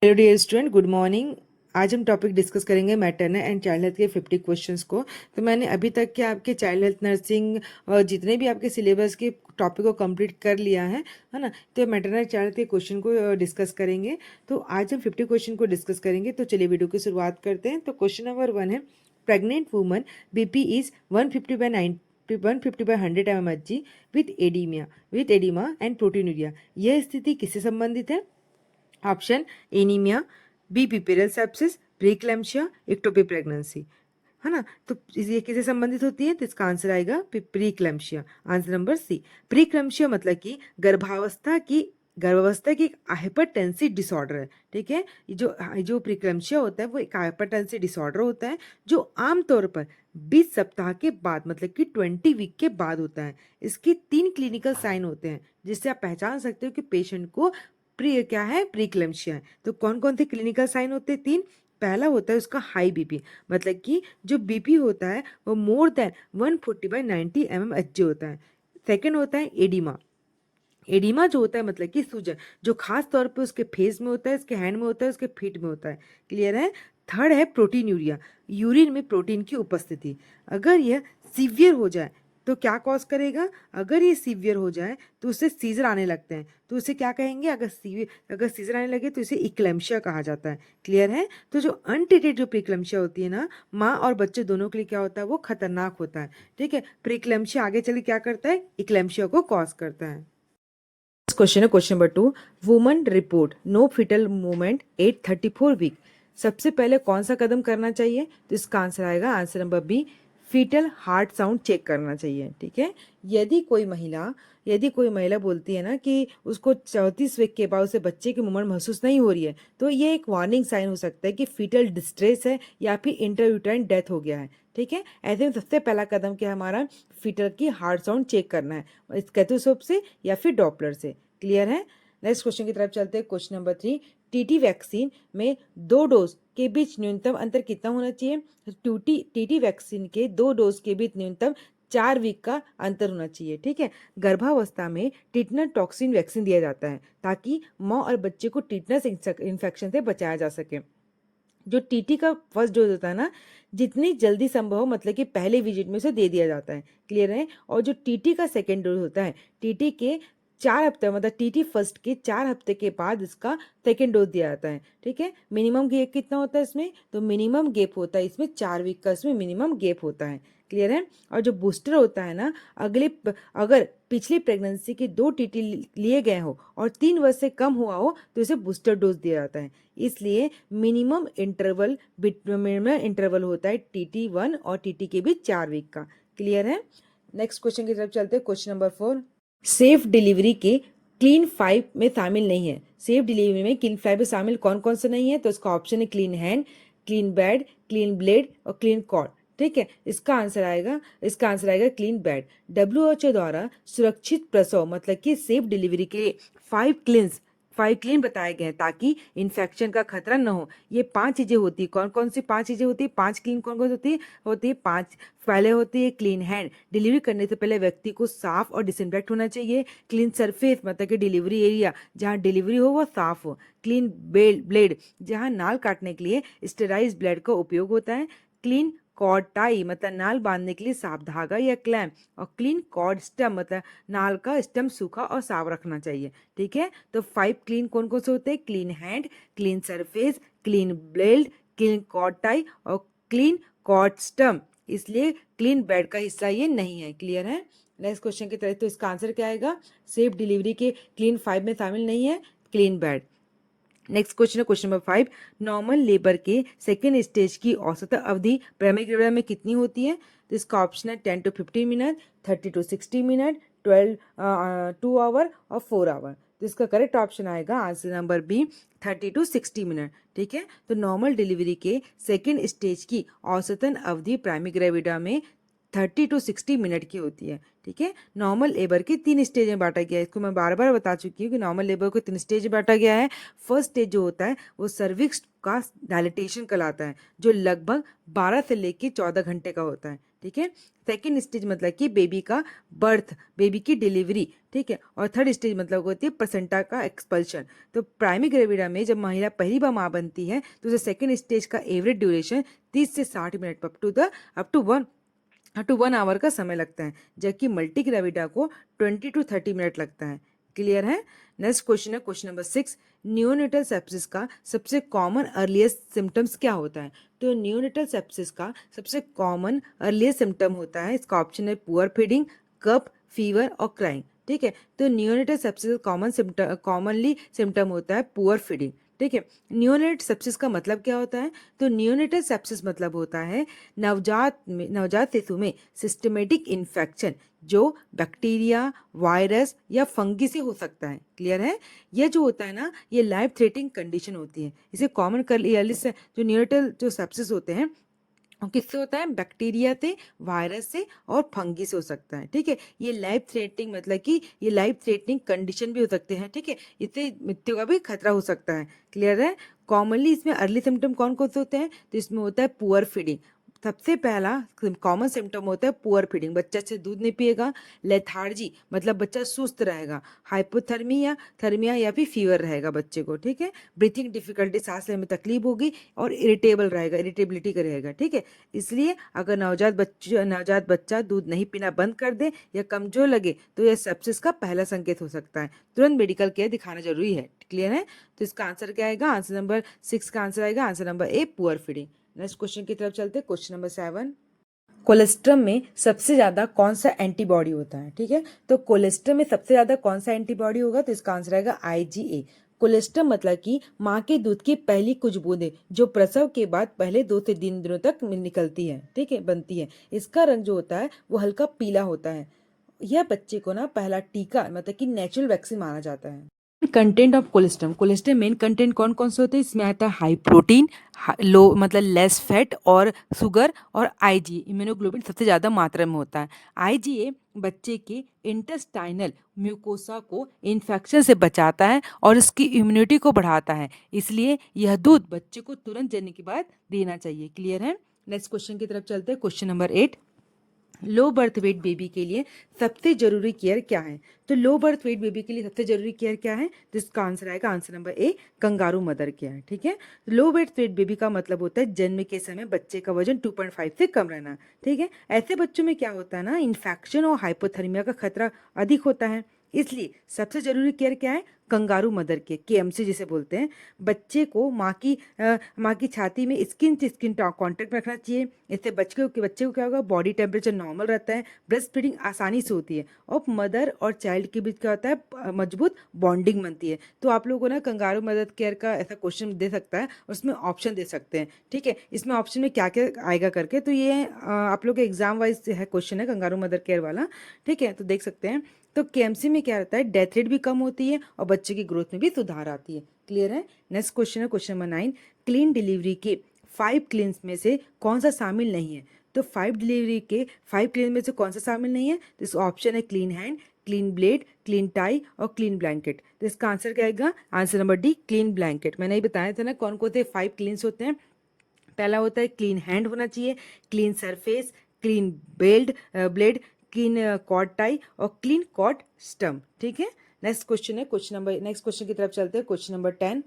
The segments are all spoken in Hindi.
Hello dear student, good morning. आज हम टॉपिक डिस्कस करेंगे मैटरनल एंड चाइल्ड हेल्थ के 50 क्वेश्चंस को। तो मैंने अभी तक के आपके चाइल्ड हेल्थ, नर्सिंग और जितने भी आपके सिलेबस के टॉपिक को कंप्लीट कर लिया है ना। तो मैटरनल चाइल्ड हेल्थ के क्वेश्चन को डिस्कस करेंगे। तो आज हम 50 क्वेश्चन को डिस्कस करेंगे। तो चलिए वीडियो की शुरुआत करते हैं। तो क्वेश्चन नंबर 1 है, pregnant woman BP is 150/100 mmHg with edema and proteinuria. यह स्थिति किससे संबंधित है? Option anaemia, B puerperal sepsis, preeclampsia, ectopic pregnancy, है ना। तो ये किससे संबंधित होती है? तो इसका आंसर आएगा preeclampsia, answer number C. Preeclampsia मतलब कि गर्भावस्था की एक हाइपरटेंसिव डिसऑर्डर है। ठीक है, ये जो प्रीक्लैम्सिया होता है वो एक हाइपरटेंसिव डिसऑर्डर होता है जो आमतौर पर 20 सप्ताह के बाद मतलब कि 20 वीक के बाद होता है। इसके 3 क्लिनिकल साइन होते हैं जिससे आप पहचान सकते हो कि पेशेंट को क्या है, प्रीक्लैम्सिया है। तो कौन कौन से क्लिनिकल साइन होते हैं? 3। पहला होता है उसका हाई बीपी, मतलब कि जो बीपी होता है वो मोर देन 140/90 mmHg होता है। सेकंड होता है एडिमा। एडिमा जो होता है मतलब कि सूजन, जो खास तौर पे उसके फेस में होता है, उसके हैंड में होता है, उसके फीट में होता है। क्लियर है? थर्ड है प्रोटीन यूरिया, यूरिन में प्रोटीन की उपस्थिति। अगर यह सीवियर हो जाए तो क्या कॉज करेगा? अगर ये सीवियर हो जाए तो उससे सीजर आने लगते हैं, तो उसे क्या कहेंगे? अगर सीजर आने लगे तो इसे इक्लेम्शिया कहा जाता है। क्लियर है? तो जो अनट्रीटेड जो प्रीक्लेम्शिया होती है ना, माँ और बच्चे दोनों के लिए क्या होता है? वो खतरनाक होता है। ठीक है, प्रीक्लेम्शिया आगे चल के क्या करता है? इक्लेम्शिया को कॉज करता है। क्वेश्चन है question number 2, woman report no fetal movement at 34 week. सबसे पहले कौन सा कदम करना चाहिए? तो इसका आंसर आएगा answer number B, fetal heart sound check करना चाहिए। ठीक है, यदि कोई महिला बोलती है ना कि उसको 34 वीक के बाद उसे बच्चे की मूवमेंट महसूस नहीं हो रही है, तो ये एक वार्निंग साइन हो सकता है कि फीटल डिस्ट्रेस है या फिर इंट्रायूटेराइन डेथ हो गया है। ठीक है, ऐसे में सबसे पहला कदम क्या है हमारा? फीटल की हार्ट साउंड चेक करना है, स्टेथोस्कोप से या फिर डॉपलर से। क्लियर है? नेक्स्ट क्वेश्चन की तरफ चलते हैं। क्वेश्चन नंबर 3, टीटी वैक्सीन में 2 डोज के बीच न्यूनतम अंतर कितना होना चाहिए? टीटी वैक्सीन के 2 डोज के बीच न्यूनतम 4 वीक का अंतर होना चाहिए। ठीक है, गर्भावस्था में टिटनस टॉक्सिन वैक्सीन दिया जाता है ताकि माँ और बच्चे को टिटनस इन्फेक्शन से बचाया जा सके। जो टीटी का फर्स्ट डोज होता है ना, जितनी जल्दी संभव हो, मतलब कि पहले विजिट में उसे दे दिया जाता है। क्लियर है? और जो टीटी का सेकेंड डोज होता है, टीटी के 4 हफ्ते मतलब टीटी फर्स्ट के 4 हफ्ते के बाद इसका सेकेंड डोज दिया जाता है। ठीक है, मिनिमम गैप कितना होता है इसमें? तो मिनिमम गैप होता है इसमें 4 वीक का, इसमें मिनिमम गैप होता है। क्लियर है? और जो बूस्टर होता है ना, अगर पिछली प्रेगनेंसी के 2 टीटी लिए गए हो और 3 वर्ष से कम हुआ हो तो इसे बूस्टर डोज दिया जाता है। इसलिए मिनिमम इंटरवल होता है TT1 और TT के बीच 4 वीक का। क्लियर है? नेक्स्ट क्वेश्चन की तरफ चलते हैं। क्वेश्चन नंबर 4, सेफ डिलीवरी के क्लीन 5 में शामिल नहीं है। सेफ डिलीवरी में क्लीन 5 में शामिल कौन कौन से नहीं है? तो इसका ऑप्शन है clean hand, clean bed, clean blade और क्लीन कॉर्ड। ठीक है, इसका आंसर आएगा क्लीन बेड। WHO द्वारा सुरक्षित प्रसव मतलब कि सेफ डिलीवरी के लिए 5 क्लीन बताए गए हैं ताकि इन्फेक्शन का खतरा न हो। ये 5 चीजें होती है। कौन कौन सी 5 चीजें होती है? 5 क्लीन कौन कौन सी होती है 5। पहले होती है क्लीन हैंड, डिलीवरी करने से पहले व्यक्ति को साफ और डिसइंफेक्ट होना चाहिए। क्लीन सरफेस मतलब कि डिलीवरी एरिया जहाँ डिलीवरी हो वो साफ हो। क्लीन ब्लेड, जहाँ नाल काटने के लिए स्टेराइज ब्लेड का उपयोग होता है। क्लीन कॉर्ड टाई मतलब नाल बांधने के लिए साफ धागा या क्लैम्प। और क्लीन कॉर्ड स्टम मतलब नाल का स्टम सूखा और साफ रखना चाहिए। ठीक है, तो 5 क्लीन कौन कौन से होते हैं? Clean hand, clean surface, clean blade, clean cord tie और क्लीन कॉर्ड स्टम। इसलिए क्लीन बेड का हिस्सा ये नहीं है। क्लियर है? नेक्स्ट क्वेश्चन की तरफ, तो इसका आंसर क्या आएगा? सेफ डिलीवरी के क्लीन 5 में शामिल नहीं है क्लीन बेड। नेक्स्ट क्वेश्चन है क्वेश्चन नंबर 5, नॉर्मल लेबर के सेकेंड स्टेज की औसत अवधि प्राइमरी लेबर में कितनी होती है? तो इसका ऑप्शन है 10 to 15 minute, 30 to 60 minute, 2 hour और 4 आवर। तो इसका करेक्ट ऑप्शन आएगा answer number B, 30 to 60 minute. ठीक है, तो नॉर्मल डिलीवरी के सेकेंड स्टेज की औसतन अवधि प्राइमरी ग्रेविडा में 30 to 60 मिनट की होती है। ठीक है, नॉर्मल लेबर के 3 स्टेज में बांटा गया है। इसको मैं बार बार बता चुकी हूँ कि नॉर्मल लेबर को 3 स्टेज में बांटा गया है। फर्स्ट स्टेज जो होता है वो सर्विक्स का डायलिटेशन कहलाता है, जो लगभग 12 से लेकर 14 घंटे का होता है। ठीक है। सेकेंड स्टेज मतलब कि बेबी का बर्थ, बेबी की डिलीवरी, ठीक है। और थर्ड स्टेज मतलब होती है प्लेसेंटा का एक्सपल्शन। तो प्राइमरी ग्रेविडा में जब महिला पहली बार माँ बनती है तो उसे सेकेंड स्टेज का एवरेज ड्यूरेशन 30 से 60 मिनट अप टू 1 आवर का समय लगता है, जबकि मल्टी ग्रेविडा को 20 to 30 मिनट लगता है। क्लियर है। नेक्स्ट क्वेश्चन है क्वेश्चन नंबर 6। नियोनेटल सेप्सिस का सबसे कॉमन अर्लीस्ट सिम्टम्स क्या होता है? तो नियोनेटल सेप्सिस का सबसे कॉमन अर्लीस्ट सिम्टम होता है, इसका ऑप्शन है पुअर फीडिंग, कफ, फीवर और क्राइंग, ठीक है। तो नियोनेटल सेप्सिस कॉमनली सिम्टम होता है पुअर फीडिंग, ठीक है। नियोनेट सेप्सिस का मतलब क्या होता है? तो नियोनेटल सेप्सिस मतलब होता है नवजात शिशु में सिस्टमेटिक इन्फेक्शन जो बैक्टीरिया, वायरस या फंगी से हो सकता है। क्लियर है। यह जो होता है ना, ये लाइफ थ्रेटनिंग कंडीशन होती है। इसे कॉमन कर जो नियोनेटल जो सेप्सिस होते हैं किससे होता है? बैक्टीरिया से, वायरस से और फंगी से हो सकता है, ठीक है। ये लाइफ थ्रेटनिंग मतलब कि ये लाइफ थ्रेटनिंग कंडीशन भी हो सकते हैं, ठीक है। इससे मृत्यु का भी खतरा हो सकता है। क्लियर है। कॉमनली इसमें अर्ली सिम्टम कौन कौन से होते हैं? तो इसमें होता है पुअर फीडिंग, सबसे पहला कॉमन सिम्टम होता है पुअर फीडिंग, बच्चा अच्छे दूध नहीं पिएगा। लेथार्जी मतलब बच्चा सुस्त रहेगा। थर्मिया या फिर फीवर रहेगा बच्चे को, ठीक है। ब्रीथिंग डिफिकल्टी, सांस लेने में तकलीफ होगी और इरिटेबल रहेगा, इरिटेबिलिटी रहेगा, ठीक है। इसलिए अगर नवजात बच्चा दूध नहीं पीना बंद कर दे या कमजोर लगे तो यह सेप्सिस का पहला संकेत हो सकता है। तुरंत मेडिकल केयर दिखाना जरूरी है। क्लियर है। तो इसका आंसर क्या आएगा? आंसर नंबर 6 का आंसर आएगा आंसर नंबर ए, पुअर फीडिंग। नेक्स्ट क्वेश्चन की तरफ चलते हैं, क्वेश्चन नंबर 7। कोलेस्ट्रम में सबसे ज्यादा कौन सा एंटीबॉडी होता है? ठीक है। तो कोलेस्ट्रम में सबसे ज्यादा कौन सा एंटीबॉडी होगा? तो इसका आंसर आएगा IgA। कोलेस्ट्रम मतलब कि माँ के दूध की पहली कुछ बूंदें जो प्रसव के बाद पहले 2 से 3 दिनों तक निकलती है, ठीक है, बनती है। इसका रंग जो होता है वो हल्का पीला होता है। यह बच्चे को ना पहला टीका मतलब कि नेचुरल वैक्सीन माना जाता है। Content of colostrum, colostrum main content कौन कौन से होते हैं? इसमें आता है हाई प्रोटीन, लो मतलब लेस फैट और शुगर, और आईजी इम्यूनोग्लोबिन सबसे ज़्यादा मात्रा में होता है। आईजीए बच्चे के इंटेस्टाइनल म्यूकोसा को इन्फेक्शन से बचाता है और इसकी इम्यूनिटी को बढ़ाता है, इसलिए यह दूध बच्चे को तुरंत जन्म के बाद देना चाहिए। क्लियर है। नेक्स्ट क्वेश्चन की तरफ चलते हैं, question number 8। Low birth weight baby के लिए सबसे जरूरी केयर क्या है? तो लो बर्थ वेट बेबी के लिए सबसे जरूरी केयर क्या है? तो इसका आंसर आएगा आंसर नंबर ए, कंगारू मदर केयर, ठीक है। लो बर्थ वेट बेबी का मतलब होता है जन्म के समय बच्चे का वजन 2.5 से कम रहना, ठीक है। ऐसे बच्चों में क्या होता है ना, इन्फेक्शन और हाइपोथर्मिया का खतरा अधिक होता है, इसलिए सबसे जरूरी केयर क्या है? कंगारू मदर के KMC जिसे बोलते हैं। बच्चे को माँ की छाती में स्किन टू स्किन कॉन्टेक्ट में रखना चाहिए। इससे बच्चे को क्या होगा? बॉडी टेम्परेचर नॉर्मल रहता है, ब्रेस्ट फीडिंग आसानी से होती है और मदर और चाइल्ड के बीच क्या होता है? मजबूत बॉन्डिंग बनती है। तो आप लोगों को ना कंगारू मदर केयर का ऐसा क्वेश्चन दे सकता है, उसमें ऑप्शन दे सकते हैं, ठीक है। इसमें ऑप्शन में क्या क्या आएगा करके, तो ये आप लोग के एग्जाम वाइज है क्वेश्चन है कंगारू मदर केयर वाला, ठीक है, तो देख सकते हैं। तो KMC में क्या रहता है? डेथ रेट भी कम होती है और बच्चे की ग्रोथ में भी सुधार आती है। क्लियर है। नेक्स्ट क्वेश्चन है क्वेश्चन नंबर 9। क्लीन डिलीवरी के 5 क्लीन्स में से कौन सा शामिल नहीं है? तो 5 क्लीन में से कौन सा शामिल नहीं है? तो इस ऑप्शन है clean hand, clean blade, clean tie और क्लीन ब्लैंकेट। तो इसका आंसर क्या आएगा? Answer number D, clean blanket. मैंने ये बताया था ना कौन कौन से 5 क्लीन्स होते हैं। पहला होता है क्लीन हैंड होना चाहिए, clean surface, clean blade, clean cord tie और क्लीन कॉर्ड स्टम्प, ठीक है। नेक्स्ट क्वेश्चन की तरफ चलते हैं, क्वेश्चन नंबर 10।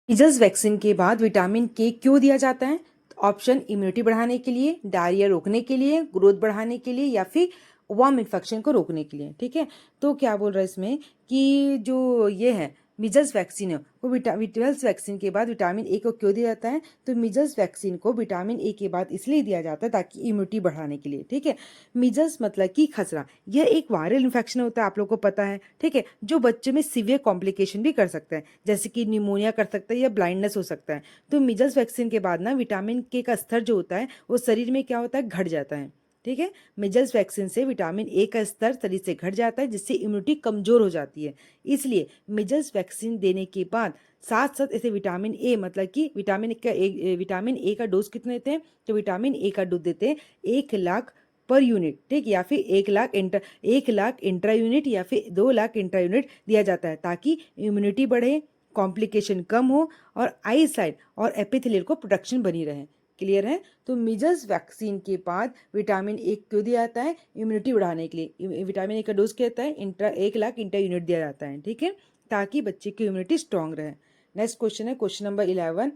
मीजल्स वैक्सीन के बाद विटामिन के क्यों दिया जाता है? ऑप्शन इम्यूनिटी बढ़ाने के लिए, डायरिया रोकने के लिए, ग्रोथ बढ़ाने के लिए या फिर वर्म इन्फेक्शन को रोकने के लिए, ठीक है। तो क्या बोल रहा है इसमें कि जो ये है मीजल्स वैक्सीन है वो मीजल्स वैक्सीन के बाद विटामिन ए को क्यों दिया जाता है? तो मीजल्स वैक्सीन को विटामिन ए के बाद इसलिए दिया जाता है ताकि इम्यूनिटी बढ़ाने के लिए, ठीक है। मीजल्स मतलब कि खसरा, यह एक वायरल इन्फेक्शन होता है, आप लोग को पता है, ठीक है, जो बच्चों में सीवियर कॉम्प्लिकेशन भी कर सकता है, जैसे कि निमोनिया कर सकता है या ब्लाइंडनेस हो सकता है। तो मीजल्स वैक्सीन के बाद ना विटामिन के का स्तर जो होता है वो शरीर में क्या होता है? घट जाता है, ठीक है। मीजल्स वैक्सीन से विटामिन ए का स्तर शरीर से घट जाता है जिससे इम्यूनिटी कमजोर हो जाती है, इसलिए मीजल्स वैक्सीन देने के बाद साथ साथ ऐसे विटामिन ए मतलब कि विटामिन ए का डोज कितना देते हैं? तो विटामिन ए का डोज देते हैं 1 लाख पर यूनिट, ठीक, या फिर 1 लाख इंट्रा यूनिट या फिर 2 लाख इंट्रा यूनिट दिया जाता है ताकि इम्यूनिटी बढ़े, कॉम्प्लिकेशन कम हो और आई साइड और एपिथेलियल को प्रोटेक्शन बनी रहे। क्लियर है। तो मीजल्स वैक्सीन के बाद विटामिन ए क्यों दिया जाता है? इम्यूनिटी बढ़ाने के लिए। विटामिन ए का डोज क्या होता है? 1 लाख इंटर यूनिट दिया जाता है, ठीक है, ताकि बच्चे की इम्यूनिटी स्ट्रांग रहे। नेक्स्ट क्वेश्चन है question number 11,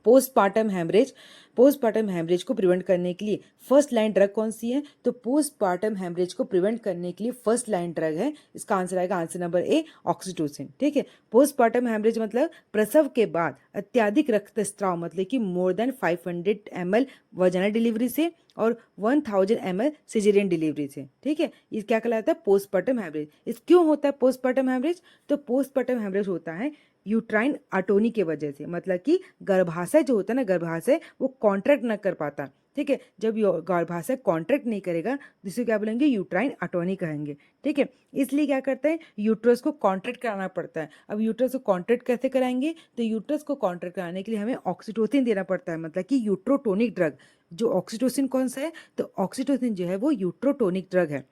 postpartum haemorrhage. Postpartum haemorrhage को प्रिवेंट करने के लिए फर्स्ट लाइन ड्रग कौन सी है? तो पोस्टपार्टम हैमरेज को प्रिवेंट करने के लिए फर्स्ट लाइन ड्रग है, इसका आंसर आएगा आंसर नंबर ए, ऑक्सीटोसिन, ठीक है। पोस्टपार्टम हैमरेज मतलब प्रसव के बाद अत्यधिक रक्तस्राव, मतलब कि more than 500 ml vaginal delivery से और 1000 ml सिजेरियन डिलीवरी से, ठीक है, ये क्या कहलाता है? Postpartum haemorrhage. इस क्यों होता है पोस्टपार्टम हैमरेज? तो पोस्टपार्टम हैमरेज होता है यूट्राइन अटोनी के वजह से, मतलब कि गर्भाशय जो होता है ना, गर्भाशय वो कॉन्ट्रैक्ट न कर पाता, ठीक है। जब गर्भाशय कॉन्ट्रैक्ट नहीं करेगा जिसे क्या बोलेंगे? यूट्राइन अटोनी कहेंगे, ठीक है। इसलिए क्या करते हैं? यूट्रस को कॉन्ट्रैक्ट कराना पड़ता है। अब यूट्रस को कॉन्ट्रैक्ट कैसे कराएंगे? तो यूट्रस को कॉन्ट्रैक्ट कराने के लिए हमें ऑक्सीटोसिन देना पड़ता है, मतलब कि यूट्रोटोनिक ड्रग। जो ऑक्सीटोसिन कौन सा है? तो ऑक्सीटोसिन जो है वो यूट्रोटोनिक ड्रग है।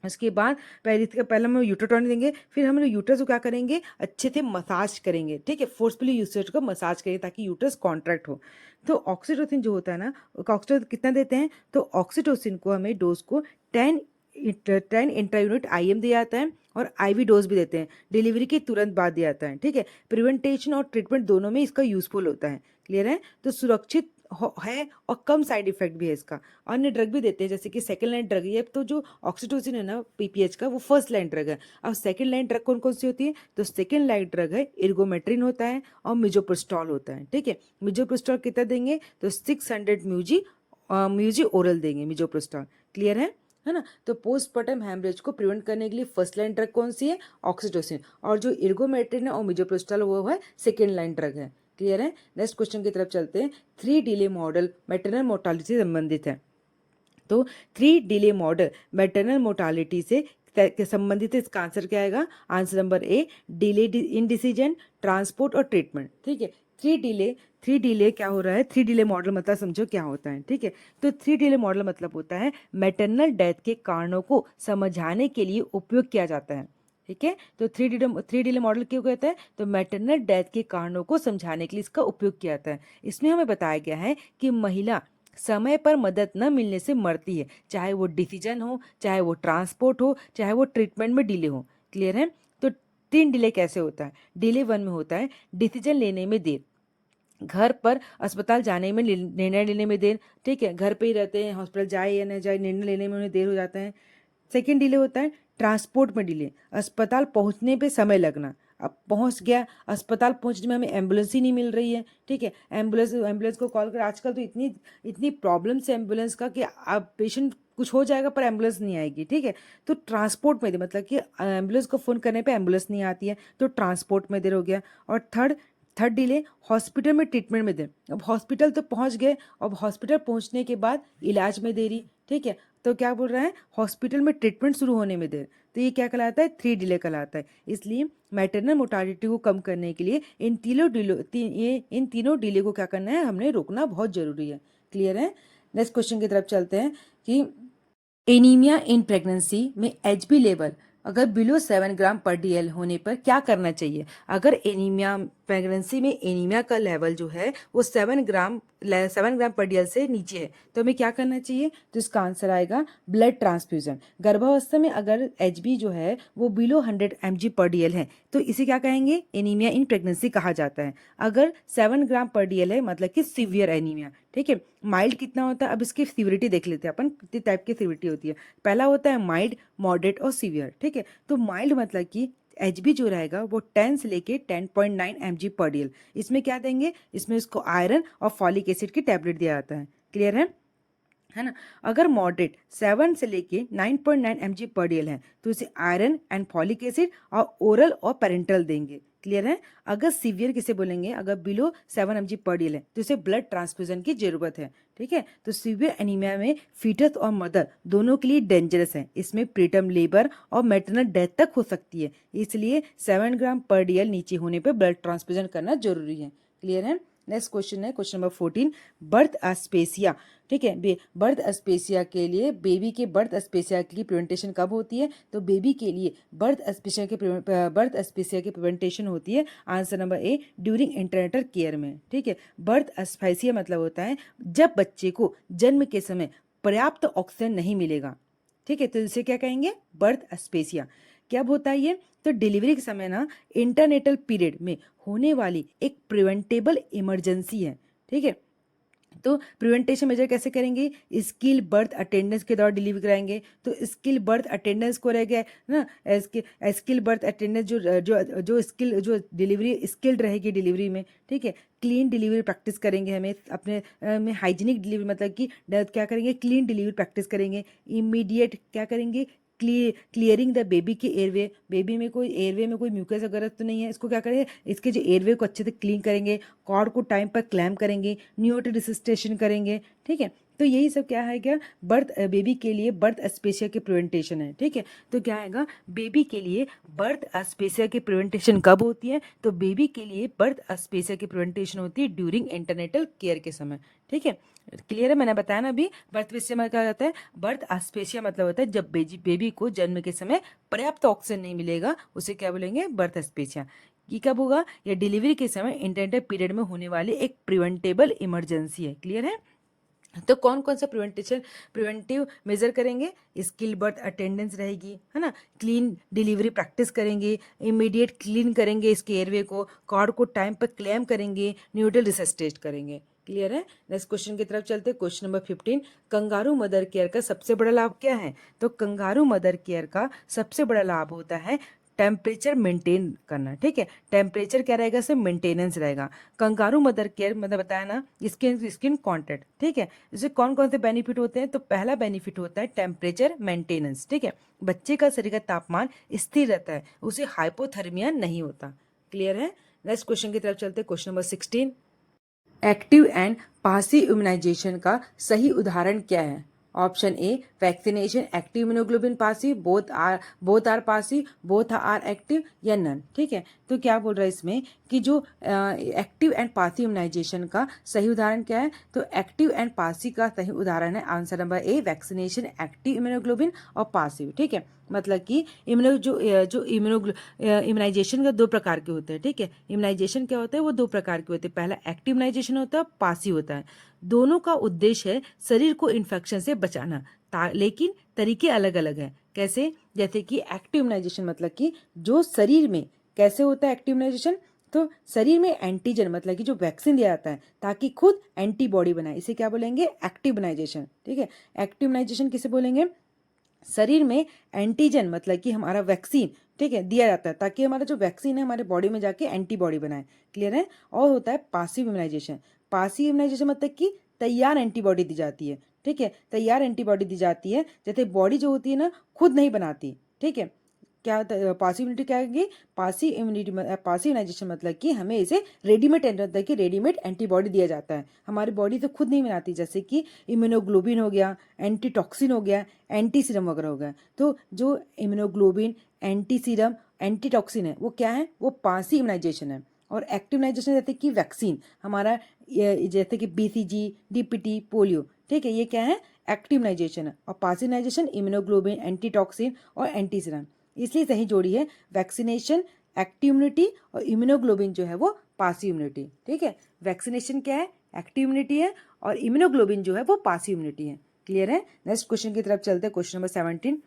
उसके बाद पहले हम यूट्रोटोनिक देंगे, फिर हम लोग यूट्रस को क्या करेंगे? अच्छे से मसाज करेंगे, ठीक है, फोर्सफुली यूट्रस को मसाज करेंगे ताकि यूट्रस कॉन्ट्रैक्ट हो। तो ऑक्सीटोसिन जो होता है ना, ऑक्सीटोसिन कितना देते हैं? तो ऑक्सीटोसिन को हमें डोज को 10 इंट्रा यूनिट IM दिया जाता है और IV डोज भी देते हैं, डिलीवरी के तुरंत बाद दिया जाता है, ठीक है। प्रिवेंटेशन और ट्रीटमेंट दोनों में इसका यूजफुल होता है, क्लियर है। तो सुरक्षित है और कम साइड इफेक्ट भी है इसका। अन्य ड्रग भी देते हैं जैसे कि सेकंड लाइन ड्रग, ये तो जो ऑक्सीटोसिन है ना PPH का, वो फर्स्ट लाइन ड्रग है। अब सेकंड लाइन ड्रग कौन कौन सी होती है? तो सेकंड लाइन ड्रग है इर्गोमेट्रिन होता है और मिजोप्रोस्टॉल होता है, ठीक है। मिजोप्रोस्टॉल कितना देंगे? तो 600 म्यूजी ओरल देंगे मिजोप्रोस्टॉल, क्लियर है ना। तो पोस्टपार्टम हैमरेज को प्रिवेंट करने के लिए फर्स्ट लाइन ड्रग कौन सी है? ऑक्सीटोसिन। और जो इर्गोमेट्रिन है और मिजोप्रोस्टॉल वो है सेकेंड लाइन ड्रग है, क्लियर है। नेक्स्ट क्वेश्चन की तरफ चलते हैं। 3 डिले मॉडल मैटरनल मोर्टालिटी से संबंधित है। तो 3 डिले मॉडल मैटरनल मोर्टालिटी से संबंधित है, इसका आंसर क्या आएगा? Answer number A, delay in decision, transport और ट्रीटमेंट, ठीक है। 3 डिले क्या हो रहा है? 3 डिले मॉडल मतलब समझो क्या होता है, ठीक है। तो 3 डिले मॉडल मतलब होता है मैटरनल डेथ के कारणों को समझाने के लिए उपयोग किया जाता है, ठीक है। तो 3 डिले मॉडल क्यों कहता है? तो मैटरनल डेथ के कारणों को समझाने के लिए इसका उपयोग किया जाता है। इसमें हमें बताया गया है कि महिला समय पर मदद न मिलने से मरती है, चाहे वो डिसीजन हो, चाहे वो ट्रांसपोर्ट हो, चाहे वो ट्रीटमेंट में डिले हो, क्लियर है। तो 3 डिले कैसे होता है? डिले 1 में होता है डिसीजन लेने में देर, घर पर अस्पताल जाने में, निर्णय लेने में देर, ठीक है, घर पे ही रहते हैं, हॉस्पिटल जाए या न जाए, निर्णय लेने में उन्हें देर हो जाता है। सेकेंड डिले होता है ट्रांसपोर्ट में डिले, अस्पताल पहुंचने पे समय लगना। अब पहुंच गया, अस्पताल पहुंचने में हमें एम्बुलेंस ही नहीं मिल रही है, ठीक है, एम्बुलेंस को कॉल कर, आजकल तो इतनी इतनी प्रॉब्लम्स है एम्बुलेंस का कि अब पेशेंट कुछ हो जाएगा पर एम्बुलेंस नहीं आएगी, ठीक है। तो ट्रांसपोर्ट में देर, मतलब कि एम्बुलेंस को फ़ोन करने पे एम्बुलेंस नहीं आती है, तो ट्रांसपोर्ट में देर हो गया। और थर्ड डिले हॉस्पिटल में ट्रीटमेंट में देर। अब हॉस्पिटल तो पहुंच गए, अब हॉस्पिटल पहुंचने के बाद इलाज में देरी, ठीक है। तो क्या बोल रहा है? हॉस्पिटल में ट्रीटमेंट शुरू होने में देर, तो ये क्या कहलाता है? 3 डिले कहलाता है। इसलिए मैटरनल मोर्टालिटी को कम करने के लिए इन तीनों डिले को क्या करना है? हमने रोकना बहुत जरूरी है, क्लियर है। नेक्स्ट क्वेश्चन की तरफ चलते हैं कि एनीमिया इन प्रेगनेंसी में HB लेवल अगर बिलो 7 ग्राम पर DL होने पर क्या करना चाहिए? अगर एनीमिया प्रेगनेंसी में एनीमिया का लेवल जो है वो 7 ग्राम पर DL से नीचे है तो हमें क्या करना चाहिए? तो इसका आंसर आएगा ब्लड ट्रांसफ्यूजन। गर्भावस्था में अगर HB जो है वो बिलो 100 mg पर DL है तो इसे क्या कहेंगे? एनीमिया इन प्रेगनेंसी कहा जाता है। अगर 7 ग्राम पर DL है मतलब कि सीवियर एनीमिया, ठीक है। माइल्ड कितना होता है? अब इसकी सीवियरिटी देख लेते हैं अपन, कितनी टाइप की सीवियरिटी होती है। पहला होता है माइल्ड, मॉडरेट और सीवियर, ठीक है। तो माइल्ड मतलब कि HB जो रहेगा वो 10 से लेके 10.9 mg पर DL। इसमें क्या देंगे? इसमें इसको आयरन और फॉलिक एसिड की टैबलेट दिया जाता है, क्लियर है ना। अगर मॉडरेट 7 से लेके 9.9 mg पर DL है तो इसे आयरन एंड फॉलिक एसिड और ओरल और पेरेंटल देंगे, क्लियर है। अगर सीवियर किसे बोलेंगे? अगर बिलो 7 mg पर DL है तो इसे ब्लड ट्रांसफ्यूजन की जरूरत है, ठीक है। तो सीवियर एनीमिया में फीटस और मदर दोनों के लिए डेंजरस है, इसमें प्रीटर्म लेबर और मैटरनल डेथ तक हो सकती है, इसलिए 7 ग्राम पर DL नीचे होने पर ब्लड ट्रांसफ्यूजन करना जरूरी है, क्लियर है। नेक्स्ट क्वेश्चन है क्वेश्चन नंबर 14, बर्थ अस्पेसिया। ठीक है, बर्थ अस्पेसिया के लिए बेबी के बर्थ अस्पेसिया की प्रिवेंटेशन कब होती है? तो बेबी के लिए बर्थ अस्पेसिया की प्रिवेंटेशन होती है, आंसर नंबर ए, ड्यूरिंग इंटरनेटल केयर में। ठीक है, बर्थ अस्पेसिया मतलब होता है जब बच्चे को जन्म के समय पर्याप्त ऑक्सीजन नहीं मिलेगा। ठीक है, तो इसे क्या कहेंगे? बर्थ अस्पेसिया। कब होता है ये? तो डिलीवरी के समय ना इंटरनेटल पीरियड में होने वाली एक प्रिवेंटेबल इमरजेंसी है। ठीक है, तो प्रिवेंटेशन मेजर कैसे करेंगे? स्किल बर्थ अटेंडेंस के दौरान डिलीवरी कराएंगे। तो स्किल बर्थ अटेंडेंस को रह गया ना, स्किल बर्थ अटेंडेंस जो डिलीवरी स्किल्ड रहेगी डिलीवरी में। ठीक है, क्लीन डिलीवरी प्रैक्टिस करेंगे, हमें अपने में हाइजीनिक डिलीवरी मतलब कि क्या करेंगे? क्लीन डिलीवरी प्रैक्टिस करेंगे। इमीडिएट क्या करेंगे? क्लियरिंग द बेबी के एयरवे, बेबी में कोई एयरवे में कोई म्यूकस वगैरह तो नहीं है, इसको क्या करेंगे? इसके जो एयरवे को अच्छे से क्लीन करेंगे, कॉर्ड को टाइम पर क्लैम्प करेंगे, न्यूट रिसिस्टेशन करेंगे। ठीक है, तो यही सब क्या है? क्या बेबी के लिए बर्थ अस्पेसिया के प्रिवेंटेशन है। ठीक है, तो क्या आएगा? बेबी के लिए बर्थ अस्पेसिया की प्रिवेंटेशन कब होती है? तो बेबी के लिए बर्थ अस्पेसिया की प्रिवेंटेशन होती है ड्यूरिंग इंटरनेटल केयर के समय। ठीक है, क्लियर है? मैंने बताया ना अभी, बर्थ अस्पेसिया में क्या होता है? बर्थ अस्पेसिया मतलब होता है जब बेबी को जन्म के समय पर्याप्त ऑक्सीजन नहीं मिलेगा, उसे क्या बोलेंगे? बर्थ अस्पेसिया। ये कब होगा? या डिलीवरी के समय इंटरनेटल पीरियड में होने वाली एक प्रिवेंटेबल इमरजेंसी है। क्लियर है? तो कौन कौन सा प्रिवेंटिव मेजर करेंगे? स्किल बर्थ अटेंडेंस रहेगी, है ना, क्लीन डिलीवरी प्रैक्टिस करेंगे, इमीडिएट क्लीन करेंगे इसके एयरवे को, कॉर्ड को टाइम पर क्लेम करेंगे, न्यूट्रल रिसस्टेट करेंगे। क्लियर है? नेक्स्ट क्वेश्चन की तरफ चलते हैं, question number 15, kangaroo mother care का सबसे बड़ा लाभ क्या है? तो कंगारू मदर केयर का सबसे बड़ा लाभ होता है टेम्परेचर मेंटेन करना। ठीक है, टेम्परेचर क्या रहेगा? से मेंटेनेंस रहेगा। कंगारू मदर केयर मतलब बताया ना, स्किन कॉन्टैक्ट। ठीक है, इससे कौन कौन से बेनिफिट होते हैं? तो पहला बेनिफिट होता है टेम्परेचर मेंटेनेंस। ठीक है, बच्चे का शरीर का तापमान स्थिर रहता है, उसे हाइपोथर्मिया नहीं होता। क्लियर है? नेक्स्ट क्वेश्चन की तरफ चलते हैं, question number 16, active and passive immunization का सही उदाहरण क्या है? Option A, vaccination, active immunoglobulin passive, both are passive, both are active, या नन। ठीक है, तो क्या बोल रहा है इसमें कि जो एक्टिव एंड पासिव इम्यूनाइजेशन का सही उदाहरण क्या है? तो एक्टिव एंड पासिव का सही उदाहरण है आंसर नंबर ए, वैक्सीनेशन, एक्टिव इम्यूनोग्लोबिन और पासिव। ठीक है, मतलब कि इम्यूनाइजेशन का दो प्रकार के होते हैं। ठीक है, इम्यूनाइजेशन क्या होता है? वो दो प्रकार के होते हैं, पहला एक्टिव इम्यूनाइजेशन होता है, पासिव होता है। दोनों का उद्देश्य है शरीर को इन्फेक्शन से बचाना, लेकिन तरीके अलग अलग हैं। कैसे? जैसे कि एक्टिव इम्यूनाइजेशन मतलब कि जो शरीर में कैसे होता है एक्टिव इम्यूनाइजेशन? तो शरीर में एंटीजन मतलब कि जो वैक्सीन दिया जाता है ताकि खुद एंटीबॉडी बनाए, इसे क्या बोलेंगे? Active immunization. ठीक है, एक्टिव इम्यूनाइजेशन किसे बोलेंगे? शरीर में एंटीजन मतलब कि हमारा वैक्सीन, ठीक है, दिया जाता है ताकि हमारा जो वैक्सीन है हमारे बॉडी में जाके एंटीबॉडी बनाए। क्लियर है? और होता है पासिव इम्यूनाइजेशन। पासिव इम्यूनाइजेशन मतलब कि तैयार एंटीबॉडी दी जाती है। ठीक है, तैयार एंटीबॉडी दी जाती है, जैसे बॉडी जो होती है ना खुद नहीं बनाती। ठीक है, क्या होता है पासिव इम्यूनिटी? क्या है? पासिव इम्यूनाइजेशन मतलब कि हमें इसे रेडीमेड एंटीबॉडी दिया जाता है, हमारी बॉडी तो खुद नहीं बनाती, जैसे कि इम्यूनोग्लोबिन हो गया, एंटीटॉक्सिन हो गया, एंटी सीरम वगैरह हो गया। तो जो इम्यूनोग्लोबिन, एंटी सीरम, एंटीटॉक्सिन है वो क्या है? वो पासिव इम्यूनाइजेशन है। और एक्टिव इम्यूनाइजेशन जैसे कि वैक्सीन हमारा जैसे कि BCG, DPT, पोलियो। ठीक है, ये क्या है? एक्टिव इम्यूनाइजेशन है। और पासिव इम्यूनाइजेशन इम्यूनोग्लोबिन, एंटीटॉक्सिन और एंटी सीरम। इसलिए सही जोड़ी है वैक्सीनेशन, एक्टिव इम्यूनिटी, और इम्यूनोग्लोबिन जो है वो पासिव इम्यूनिटी। ठीक है, वैक्सीनेशन क्या है? एक्टिव इम्यूनिटी है, और इम्यूनोग्लोबिन जो है वो पासिव इम्यूनिटी है। क्लियर है? नेक्स्ट क्वेश्चन की तरफ चलते हैं, क्वेश्चन नंबर 17,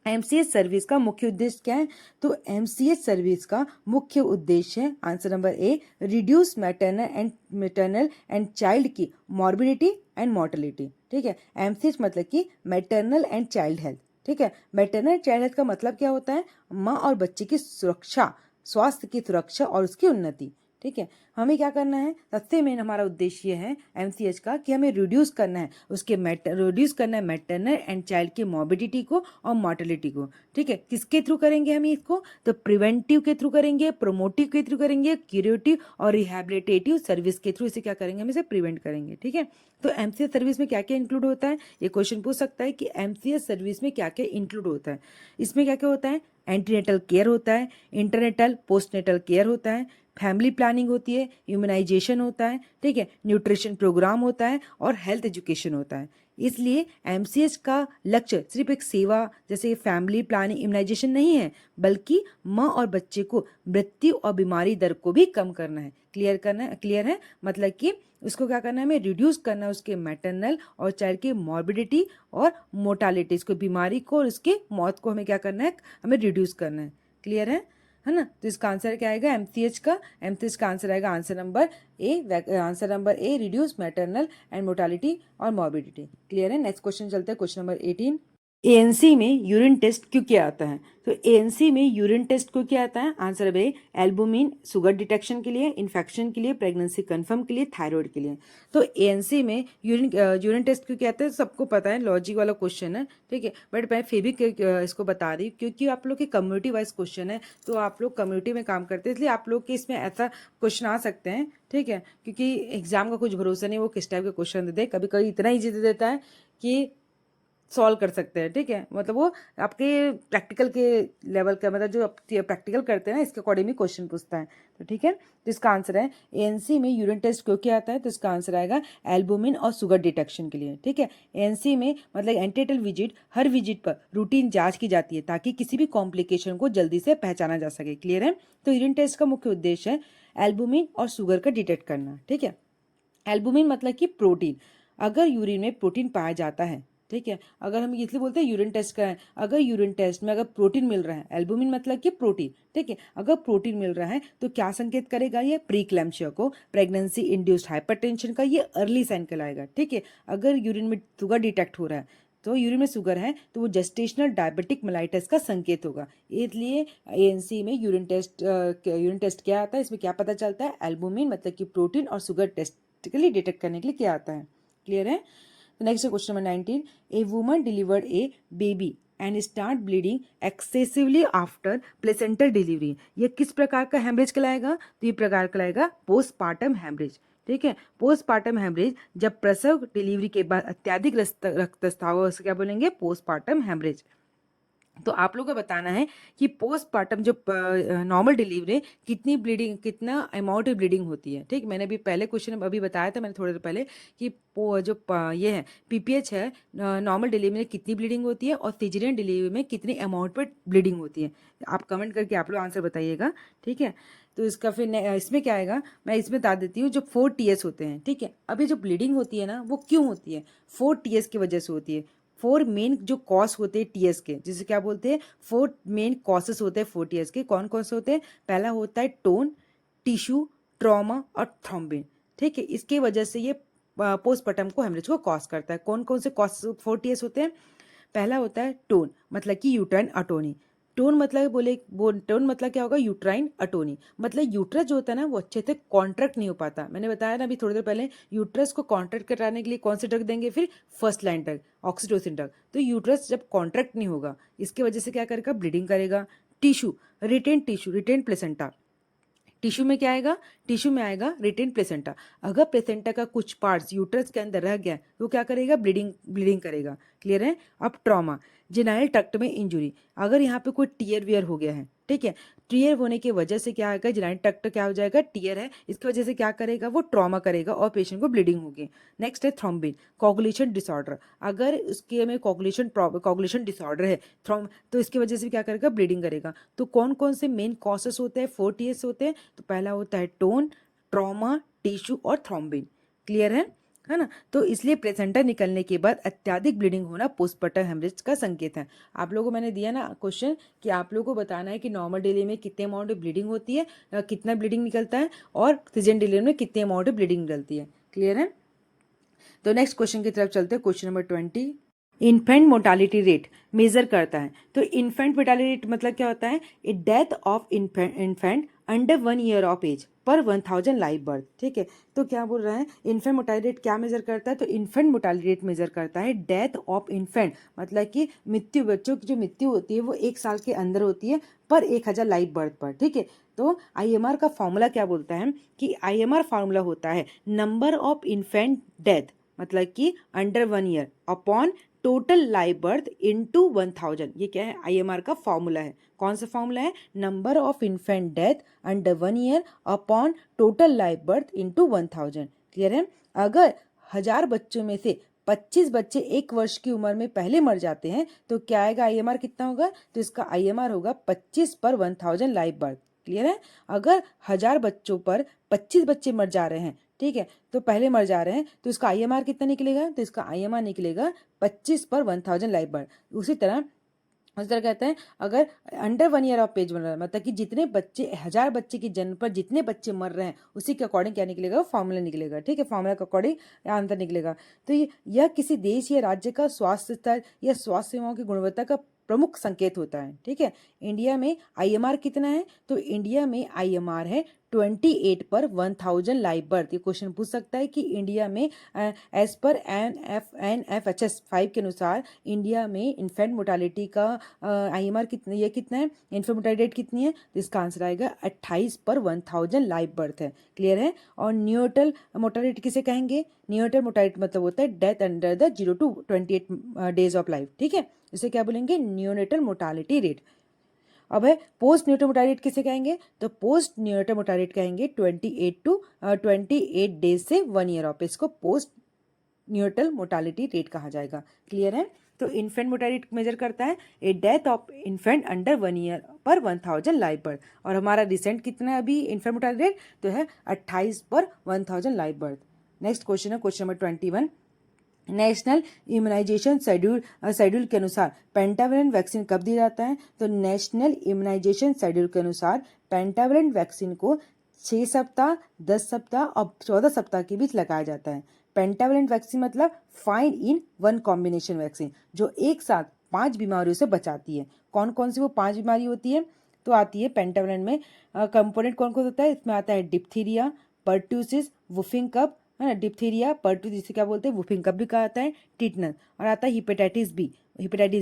MCH सर्विस का मुख्य उद्देश्य क्या है? तो MCH सर्विस का मुख्य उद्देश्य है answer number A, reduce maternal and child की मॉर्बिडिटी एंड मोर्टेलिटी। ठीक है, MCH मतलब कि मैटरनल एंड चाइल्ड हेल्थ। ठीक है, मैटरनल चाइल्ड हेल्थ का मतलब क्या होता है? माँ और बच्चे की सुरक्षा, स्वास्थ्य की सुरक्षा और उसकी उन्नति। ठीक है, हमें क्या करना है? सबसे मेन हमारा उद्देश्य है MCH का कि हमें रिड्यूस करना है मैटरनल एंड चाइल्ड की मॉर्बिडिटी को और मॉर्टेलिटी को। ठीक है, किसके थ्रू करेंगे हम इसको? तो प्रिवेंटिव के थ्रू करेंगे, प्रोमोटिव के थ्रू करेंगे, क्यूरेटिव और रिहैबिलिटेटिव सर्विस के थ्रू इसे क्या करेंगे? हम इसे प्रिवेंट करेंगे। ठीक है, तो MCH सर्विस में क्या क्या इंक्लूड होता है? ये क्वेश्चन पूछ सकता है कि MCH सर्विस में क्या क्या इंक्लूड होता है। इसमें क्या क्या होता है? एंटीनेटल केयर होता है, इंटरनेटल पोस्टनेटल केयर होता है, फैमिली प्लानिंग होती है, इम्यूनाइजेशन होता है, ठीक है, न्यूट्रिशन प्रोग्राम होता है और हेल्थ एजुकेशन होता है। इसलिए एमसीएच का लक्ष्य सिर्फ एक सेवा जैसे फैमिली प्लानिंग इम्यूनाइजेशन नहीं है, बल्कि माँ और बच्चे को मृत्यु और बीमारी दर को भी कम करना है, क्लियर है, मतलब कि उसको क्या करना है, हमें रिड्यूस करना है उसके मैटरनल और चाइल्ड की मॉर्बिडिटी और मोर्टालिटी, इसको बीमारी को और उसके मौत को हमें क्या करना है, हमें रिड्यूस करना है। क्लियर है ना। तो इसका आंसर क्या आएगा एमसीएच का आंसर आएगा answer number A reduce maternal and mortality और मॉर्बिडिटी। क्लियर है। नेक्स्ट क्वेश्चन चलते हैं, क्वेश्चन नंबर 18। एएनसी में यूरिन टेस्ट क्यों किया आता है? तो एएनसी में यूरिन टेस्ट क्यों किया आता है? आंसर है एल्बुमिन शुगर डिटेक्शन के लिए, इन्फेक्शन के लिए, प्रेगनेंसी कंफर्म के लिए, थायराइड के लिए। तो एएनसी में यूरिन टेस्ट क्यों किया आता है? सबको पता है, लॉजिक वाला क्वेश्चन है, ठीक है, बट मैं फिर भी इसको बता रही हूँ क्योंकि आप लोग के कम्युनिटी वाइज क्वेश्चन है, तो आप लोग कम्युनिटी में काम करते हैं, इसलिए आप लोग के इसमें ऐसा क्वेश्चन आ सकते हैं, ठीक है, क्योंकि एग्जाम का कुछ भरोसा नहीं वो किस टाइप के क्वेश्चन देते हैं, कभी कभी इतना ईजी दे देता है कि सॉल्व कर सकते हैं, ठीक है, मतलब वो आपके प्रैक्टिकल के लेवल का, मतलब जो आप प्रैक्टिकल करते हैं ना इसके अकॉर्डिंग क्वेश्चन पूछता है। तो ठीक है, तो इसका आंसर है एएनसी में यूरिन टेस्ट क्यों किया आता है? तो इसका आंसर आएगा एल्बुमिन और शुगर डिटेक्शन के लिए, ठीक है। एएनसी में मतलब एंटीनेटल विजिट, हर विजिट पर रूटीन जांच की जाती है ताकि किसी भी कॉम्प्लिकेशन को जल्दी से पहचाना जा सके। क्लियर है। तो यूरिन टेस्ट का मुख्य उद्देश्य है एल्बुमिन और शुगर का डिटेक्ट करना, ठीक है। एल्बुमिन मतलब कि प्रोटीन, अगर यूरिन में प्रोटीन पाया जाता है, ठीक है, अगर हम इसलिए बोलते हैं यूरिन टेस्ट कराएं, अगर यूरिन टेस्ट में अगर प्रोटीन मिल रहा है, एल्बुमिन मतलब कि प्रोटीन, ठीक है, अगर प्रोटीन मिल रहा है तो क्या संकेत करेगा? ये प्रीक्लैम्सिया को, प्रेगनेंसी इंड्यूस्ड हाइपरटेंशन का ये अर्ली साइन कहलाएगा, ठीक है। अगर यूरिन में शुगर डिटेक्ट हो रहा है, तो यूरिन में शुगर है तो वो जेस्टेशनल डायबिटिक मेलाइटिस का संकेत होगा। इसलिए एएनसी में यूरिन टेस्ट क्या आता है, इसमें क्या पता चलता है? एल्बुमिन मतलब कि प्रोटीन और शुगर टेस्टिकली डिटेक्ट करने के लिए क्या आता है। क्लियर है। Next question number 19। A woman delivered A baby and start bleeding excessively after placental delivery, ये किस प्रकार का हेमरेज कहलाएगा? तो ये प्रकार कहलाएगा पोस्टपार्टम हेमरेज, ठीक है। पोस्टपार्टम हेमरेज जब प्रसव डिलीवरी के बाद अत्यधिक रक्तस्राव हो, क्या बोलेंगे? Postpartum haemorrhage. तो आप लोगों को बताना है कि पोस्टपार्टम जो नॉर्मल डिलीवरी कितनी ब्लीडिंग, कितना अमाउंट ऑफ ब्लीडिंग होती है, ठीक। मैंने अभी पहले क्वेश्चन अभी बताया था मैंने थोड़ी देर पहले कि ये है पीपीएच है, नॉर्मल डिलीवरी में कितनी ब्लीडिंग होती है और सिजेरियन डिलीवरी में कितनी अमाउंट पर ब्लीडिंग होती है। आप कमेंट करके आप लोग आंसर बताइएगा, ठीक है। तो इसका फिर इसमें क्या आएगा, मैं इसमें बता देती हूँ। जो 4 टीएस होते हैं, ठीक है, अभी जो ब्लीडिंग होती है ना वो क्यों होती है? 4 टीएस की वजह से होती है। 4 मेन जो कॉज होते हैं टीएस के, जिसे क्या बोलते हैं? 4 मेन कॉसेस होते हैं 4 टीएस के। कौन कौन से होते हैं? पहला होता है टोन, टिश्यू, ट्रॉमा और थ्रोम्बिन, ठीक है। इसके वजह से ये पोस्टपार्टम को हेमरेज को कॉज करता है। कौन कौन से कॉज 4 टीएस होते हैं? पहला होता है टोन, मतलब कि यूट्राइन अटोनी। टोन मतलब टोन मतलब क्या होगा? यूट्राइन अटोनी, मतलब यूट्रस जो होता है ना वो अच्छे से कॉन्ट्रैक्ट नहीं हो पाता। मैंने बताया ना अभी थोड़ी देर पहले, यूट्रस को कॉन्ट्रैक्ट कराने के लिए कौन से ड्रग देंगे? फिर first line drug, oxytocin drug. तो यूट्रस जब कॉन्ट्रैक्ट नहीं होगा, इसकी वजह से क्या करेगा? ब्लीडिंग करेगा। टिश्यू, रिटेन प्लेसेंटा, टिश्यू में क्या आएगा? टिश्यू में आएगा रिटेन प्लेसेंटा। अगर प्लेसेंटा का कुछ पार्ट्स यूट्रस के अंदर रह गया तो क्या करेगा? ब्लीडिंग करेगा। क्लियर है। अब ट्रॉमा, जेनाइल ट्रैक्ट में इंजुरी, अगर यहाँ पे कोई टीयर वियर हो गया है, ठीक है, टीयर होने की वजह से क्या आएगा? जेनाइल ट्रैक्ट क्या हो जाएगा? टीयर है, इसकी वजह से क्या करेगा? वो ट्रॉमा करेगा और पेशेंट को ब्लीडिंग होगी। नेक्स्ट है थ्रोम्बिन, कोगुलेशन डिसऑर्डर, अगर उसके में कोगुलेशन डिसऑर्डर है तो इसकी वजह से क्या करेगा? ब्लीडिंग करेगा। तो कौन कौन से मेन कॉसेस होते हैं? 4 टीएस होते हैं। तो पहला होता है टोन, ट्रॉमा, टिश्यू और थ्रोम्बिन। क्लियर है ना। तो इसलिए प्लेसेंटा निकलने के बाद अत्यधिक ब्लीडिंग होना पोस्टपार्टम हेमरेज का संकेत है। आप लोगों को मैंने दिया ना क्वेश्चन कि आप लोगों को बताना है कि नॉर्मल डिलीवरी में कितने अमाउंट ऑफ ब्लीडिंग होती है, कितना ब्लीडिंग निकलता है, और सिजेरियन डिलीवरी में कितने अमाउंट ऑफ ब्लीडिंग निकलती है। क्लियर है। तो नेक्स्ट क्वेश्चन की तरफ चलते हैं, question number 20। Infant mortality rate measure करता है। तो इन्फेंट मोर्टालिटी रेट मतलब क्या होता है? A death of infant under 1 year of age per 1000 live birth, ठीक है। तो क्या बोल रहा है? इन्फेंट मोर्टालिटी रेट क्या मेजर करता है? तो इन्फेंट मोर्टालिटी रेट मेजर करता है डेथ ऑफ इन्फेंट, मतलब कि मृत्यु, बच्चों की जो मृत्यु होती है वो 1 साल के अंदर होती है पर 1000 लाइव बर्थ पर, ठीक है। तो आईएमआर का फॉर्मूला क्या बोलता है कि आईएमआर फॉर्मूला होता है नंबर ऑफ इन्फेंट डेथ, मतलब कि under 1 year upon total live birth into 1000। ये क्या है, IMR का फॉर्मूला है। कौन सा फॉर्मूला है, number of infant death under 1 year upon total live birth into 1000। Clear है। अगर 1000 बच्चों में से 25 बच्चे 1 वर्ष की उम्र में पहले मर जाते हैं तो क्या आएगा, IMR कितना होगा, तो इसका IMR होगा 25 पर 1000 लाइव बर्थ। क्लियर है। अगर 1000 बच्चों पर 25 बच्चे मर जा रहे हैं, ठीक है, तो पहले मर जा रहे हैं, तो इसका IMR कितना निकलेगा, तो इसका IMR निकलेगा 25 पर 1000 लाइव बर्थ। उसी तरह कहते हैं अगर अंडर 1 ईयर ऑफ एज बन रहा है, मतलब कि जितने बच्चे 1000 बच्चे की जन्म पर जितने बच्चे मर रहे हैं उसी के अकॉर्डिंग क्या निकलेगा, फॉर्मूला निकलेगा। ठीक है, फॉर्मूला के अकॉर्डिंग आंसर निकलेगा। तो यह किसी देश या राज्य का स्वास्थ्य स्तर या स्वास्थ्य सेवाओं की गुणवत्ता का प्रमुख संकेत होता है। ठीक है, इंडिया में IMR कितना है, तो इंडिया में IMR है 28 पर 1000 लाइव बर्थ। ये क्वेश्चन पूछ सकता है कि इंडिया में एज पर NFHS 5 के अनुसार इंडिया में इन्फेंट मोर्टालिटी का IMR कितना, ये कितना है, इन्फेंट मोर्टालिटी रेट कितनी है, तो इसका आंसर आएगा 28 पर 1000 लाइव बर्थ है। क्लियर है। और न्यूटल मोर्टालिटी किसे कहेंगे, न्यूटल मोर्टालिटी मतलब होता है death under the 0 to 28 days of life. ठीक है, इसे क्या बोलेंगे, न्यूनेटल मोर्टालिटी रेट। अब है पोस्ट न्यूटल मोर्टालिटी रेट किसे कहेंगे, तो पोस्ट न्यूटल मोर्टालिटी रेट कहेंगे 28 डेज से 1 ईयर ऑफ, इसको पोस्ट न्यूटल मोर्टालिटी रेट कहा जाएगा। क्लियर है। तो इन्फेंट मोर्टालिटी मेजर करता है A death of infant under 1 year per 1000 live birth. और हमारा रिसेंट कितना है अभी इन्फेंट मोर्टालिटी रेट, तो है 28 पर 1000 लाइव बर्थ। नेक्स्ट क्वेश्चन है question number 21। National immunization schedule के अनुसार पेंटावलेंट वैक्सीन कब दिया जाता है, तो नेशनल इम्यूनाइजेशन शेड्यूल के अनुसार पेंटावलेंट वैक्सीन को 6 सप्ताह, 10 सप्ताह और 14 सप्ताह के बीच लगाया जाता है। पेंटावलेंट वैक्सीन मतलब 5 in 1 कॉम्बिनेशन वैक्सीन, जो एक साथ 5 बीमारियों से बचाती है। कौन कौन सी वो 5 बीमारी होती है, तो आती है पेंटावलेंट में कंपोनेंट कौन कौन होता है, इसमें आता है डिप्थीरिया, पर्ट्यूसिस, वुफिंग कप, है ना, डिप्थीरिया, पर्ट्यूसिस जिसे क्या बोलते हैं, वुफिंग कप भी कहा जाता है, टिटनस, और आता है हेपेटाइटिस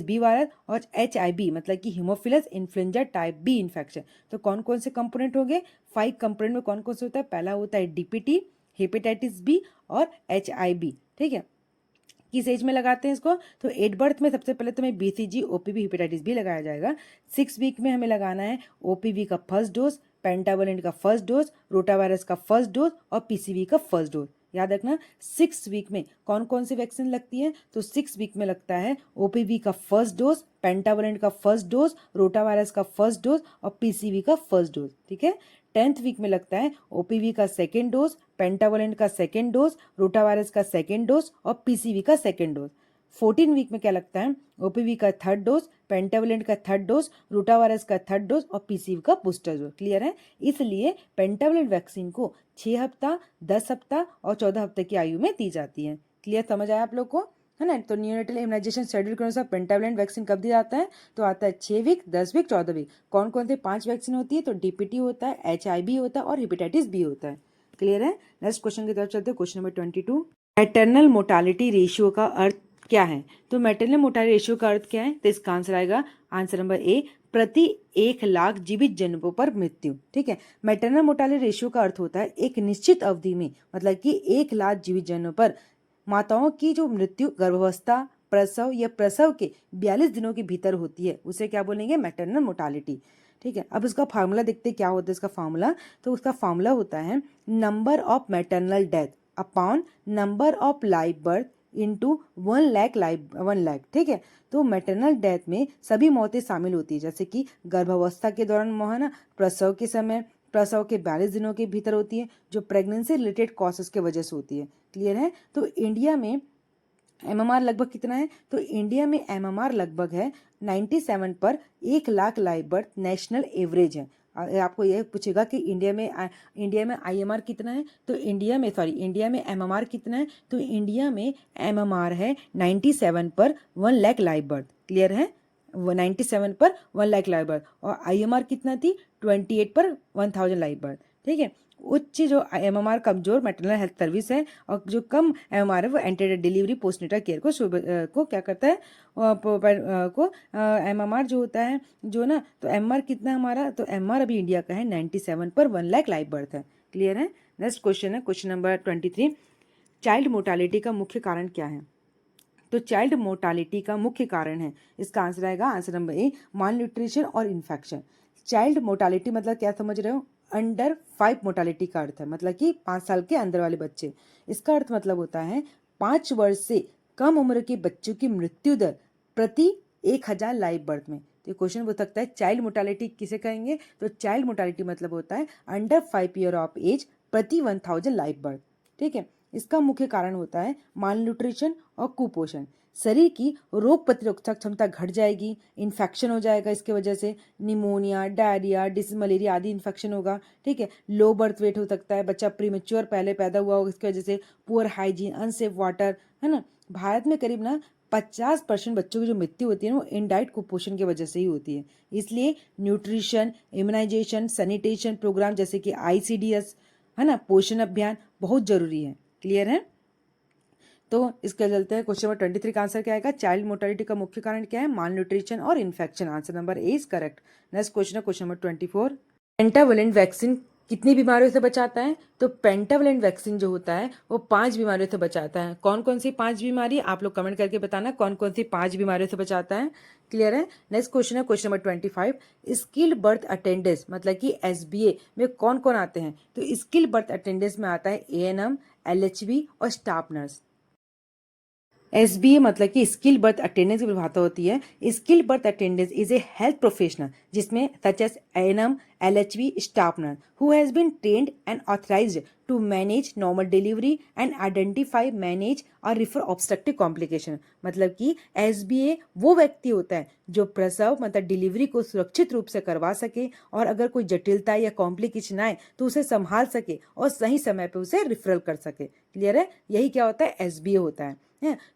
बी वायरस, और HIV मतलब कि Haemophilus influenza type B infection. तो कौन कौन से कंपोनेंट हो गए, 5 कंपोनेंट में कौन कौन से होता है, पहला होता है DPT, हेपेटाइटिस B और HIV। ठीक है, किस एज में लगाते हैं इसको, तो 8 बर्थ में सबसे पहले तो हमें BCG, OPV, हेपेटाइटिस B लगाया जाएगा। 6 वीक में हमें लगाना है OPV का फर्स्ट डोज, पेंटावलेंट का फर्स्ट डोज, रोटावायरस का फर्स्ट डोज और PCV का फर्स्ट डोज। याद रखना 6 वीक में कौन कौन सी वैक्सीन लगती है, तो 6 वीक में लगता है OPV का फर्स्ट डोज, पेंटावलेंट का फर्स्ट डोज, रोटावायरस का फर्स्ट डोज और PCV का फर्स्ट डोज। ठीक है, 10th वीक में लगता है OPV का सेकेंड डोज, पेंटावलेंट का सेकेंड डोज, रोटावायरस का सेकेंड डोज और PCV का सेकेंड डोज। 14 वीक में क्या लगता है, OPV का थर्ड डोज, पेंटावलेंट का थर्ड डोज, रोटावायरस का थर्ड डोज और PCV का बूस्टर डोज। क्लियर है। इसलिए पेंटावलेंट वैक्सीन को 6 हफ्ता, 10 सप्ताह और 14 हफ्ते की आयु में दी जाती है। क्लियर, समझ आया आप लोग को, है ना। तो न्यूनेटल इम्यूनाइजेशन शेड्यूल के अनुसार पेंटावलेंट वैक्सीन कब दिया जाता है, तो आता है 6 वीक, 10 वीक, 14 वीक। कौन कौन से 5 वैक्सीन होती है, तो DPT होता है, HIV होता है और हेपेटाइटिस B होता है। क्लियर है। नेक्स्ट क्वेश्चन की तरफ चलते हैं, question number 22। Maternal mortality ratio का अर्थ क्या है, तो मैटरनल मोर्टालिटी रेशियो का अर्थ क्या है, तो इसका आंसर आएगा, आंसर नंबर A, प्रति 1 लाख जीवित जन्मों पर मृत्यु। ठीक है, मैटरनल मोर्टालिटी रेशियो का अर्थ होता है एक निश्चित अवधि में, मतलब कि 1 लाख जीवित जन्मों पर माताओं की जो मृत्यु गर्भावस्था, प्रसव या प्रसव के 42 दिनों के भीतर होती है, उसे क्या बोलेंगे, मैटरनल मोर्टालिटी। ठीक है, अब उसका फार्मूला देखते क्या होता है इसका फार्मूला, तो उसका फार्मूला होता है number of maternal death upon number of live birth into 1 lakh. ठीक है, तो मैटरनल डेथ में सभी मौतें शामिल होती है, जैसे कि गर्भावस्था के दौरान है ना, प्रसव के समय, प्रसव के 42 दिनों के भीतर होती है, जो प्रेगनेंसी रिलेटेड कॉजेस के वजह से होती है। क्लियर है। तो इंडिया में MMR लगभग कितना है, तो इंडिया में MMR लगभग है 97 पर 1 lakh live birth national average है। आपको यह पूछेगा कि इंडिया में IMR कितना है, तो इंडिया में MMR कितना है, तो इंडिया में MMR है 97 पर 1 लाख लाइव बर्थ। क्लियर है, 97 पर 1 लाख लाइव बर्थ, और IMR कितना थी, 28 पर 1000 लाइव बर्थ। ठीक है, उच्च जो MMR कमजोर मैटरनल हेल्थ सर्विस है, और जो कम MMR है वो एंटी डिलीवरी पोस्टनेटल केयर को क्या करता है, को MMR जो होता है जो ना, तो MMR कितना हमारा, तो MMR अभी इंडिया का है 97 पर 1 लाख लाइव बर्थ है। क्लियर है। नेक्स्ट क्वेश्चन है क्वेश्चन नंबर 23। चाइल्ड मोर्टालिटी का मुख्य कारण क्या है, तो चाइल्ड मोर्टालिटी का मुख्य कारण है। इसका आंसर आएगा आंसर नंबर ए, माल न्यूट्रिशन और इन्फेक्शन। चाइल्ड मोर्टालिटी मतलब क्या समझ रहे हो? अंडर 5 मोर्टालिटी का अर्थ है, मतलब कि 5 साल के अंदर वाले बच्चे। इसका अर्थ मतलब होता है 5 वर्ष से कम उम्र के बच्चों की मृत्यु दर प्रति 1000 लाइव बर्थ में। तो क्वेश्चन हो सकता है चाइल्ड मोर्टालिटी किसे कहेंगे? तो चाइल्ड मोर्टालिटी मतलब होता है अंडर 5 ईयर ऑफ एज प्रति 1000 लाइव बर्थ। ठीक है, इसका मुख्य कारण होता है माल न्यूट्रिशन और कुपोषण। शरीर की रोग प्रतिरोधक क्षमता घट जाएगी, इन्फेक्शन हो जाएगा, इसके वजह से निमोनिया, डायरिया, डिसीज, मलेरिया आदि इन्फेक्शन होगा। ठीक है, लो बर्थ वेट हो सकता है, बच्चा प्रीमेच्योर पहले पैदा हुआ होगा, इसकी वजह से पुअर हाइजीन, अनसेफ वाटर, है ना। भारत में करीब ना 50% बच्चों की जो मृत्यु होती है ना वो इनडायरेक्ट कुपोषण की वजह से ही होती है। इसलिए न्यूट्रिशन, इम्यूनाइजेशन, सैनिटेशन प्रोग्राम जैसे कि ICDS, है ना, पोषण अभियान बहुत जरूरी है। क्लियर है? तो इसके चलते हैं क्वेश्चन नंबर 23 का आंसर क्या आएगा? चाइल्ड मोर्टालिटी का मुख्य कारण क्या है? माल न्यूट्रिशन और infection. Answer number A is correct. Next question है क्वेश्चन नंबर 24। पेंटावलेंट वैक्सीन कितनी बीमारियों से बचाता है? तो पेंटावलेंट वैक्सीन जो होता है वो 5 बीमारियों से बचाता है। कौन कौन सी 5 बीमारी? आप लोग कमेंट करके बताना कौन कौन सी 5 बीमारियों से बचाता है। क्लियर है? नेक्स्ट क्वेश्चन है question number 25। Skilled birth attendance मतलब कि SBA में कौन कौन आते हैं? तो स्किल्ड बर्थ अटेंडेंस में आता है ANM, LHB और स्टाफ नर्स। SBA मतलब कि स्किल बर्थ अटेंडेंस की परिभाषा होती है। Skill birth attendance is a health professional जिसमें such as ANM, LHB, staff nurse who has been trained and authorised to manage normal delivery and identify, manage और रिफर ऑब्स्ट्रक्टिव कॉम्प्लिकेशन। मतलब कि SBA वो व्यक्ति होता है जो प्रसव मतलब डिलीवरी को सुरक्षित रूप से करवा सके और अगर कोई जटिलता या कॉम्प्लिकेशन आए तो उसे संभाल सके और सही समय पे उसे रिफरल कर सके। क्लियर है? यही क्या होता है? SBA होता है।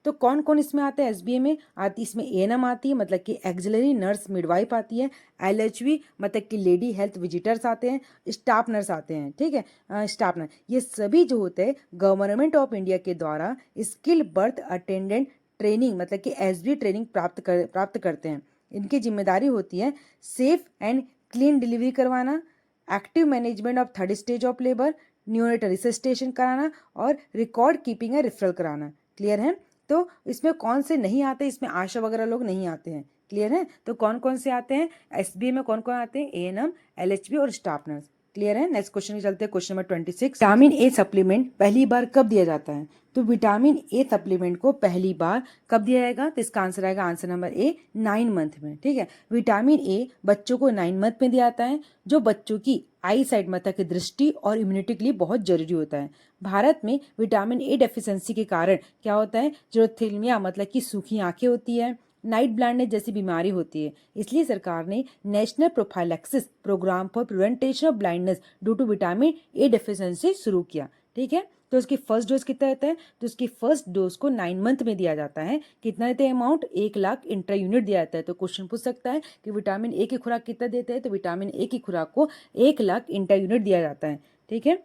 तो कौन कौन इसमें आता है? SBA में आती, इसमें ANM आती है मतलब कि एक्सिलरी नर्स मिडवाइफ आती है, LHB मतलब कि लेडी हेल्थ विजिटर्स आते हैं, स्टाफ नर्स आते हैं। ठीक है, स्टाफ नर्स ये सभी जो होते हैं गवर्नमेंट ऑफ इंडिया के द्वारा स्किल बर्थ अटेंडेंट ट्रेनिंग मतलब कि SBA ट्रेनिंग प्राप्त करते हैं। इनकी जिम्मेदारी होती है सेफ एंड क्लीन डिलीवरी करवाना, active management of 3rd stage of labour, neonatal resuscitation कराना और रिकॉर्ड कीपिंग है रेफरल कराना। क्लियर है? तो इसमें कौन से नहीं आते? इसमें आशा वगैरह लोग नहीं आते हैं। क्लियर है? तो कौन कौन से आते हैं? SBA में कौन कौन आते हैं? ANM, LHB और स्टाफ नर्स। क्लियर है? नेक्स्ट क्वेश्चन में चलते हैं question number 26। Vitamin A supplement पहली बार कब दिया जाता है? तो विटामिन A सप्लीमेंट को पहली बार कब दिया जाएगा? तो इसका आंसर आएगा आंसर नंबर ए 9 मंथ में। ठीक है, विटामिन A बच्चों को 9 मंथ में दिया जाता है जो बच्चों की आई साइड मतलब की दृष्टि और इम्यूनिटी के लिए बहुत जरूरी होता है। भारत में विटामिन A डेफिशिएंसी के कारण क्या होता है? जेरोथेल्मिया मतलब कि सूखी आंखें होती है, नाइट ब्लाइंडनेस जैसी बीमारी होती है। इसलिए सरकार ने national prophylaxis programme for prevention of blindness due to vitamin A deficiency शुरू किया। ठीक है, तो उसकी फर्स्ट डोज कितना रहता है? तो उसकी फर्स्ट डोज को 9 मंथ में दिया जाता है। कितना देते हैं अमाउंट? 1 लाख इंट्रा यूनिट दिया जाता है। तो क्वेश्चन पूछ सकता है कि विटामिन A की खुराक कितना देते हैं? तो विटामिन A की खुराक को 1 लाख इंट्रा यूनिट दिया जाता है। ठीक है,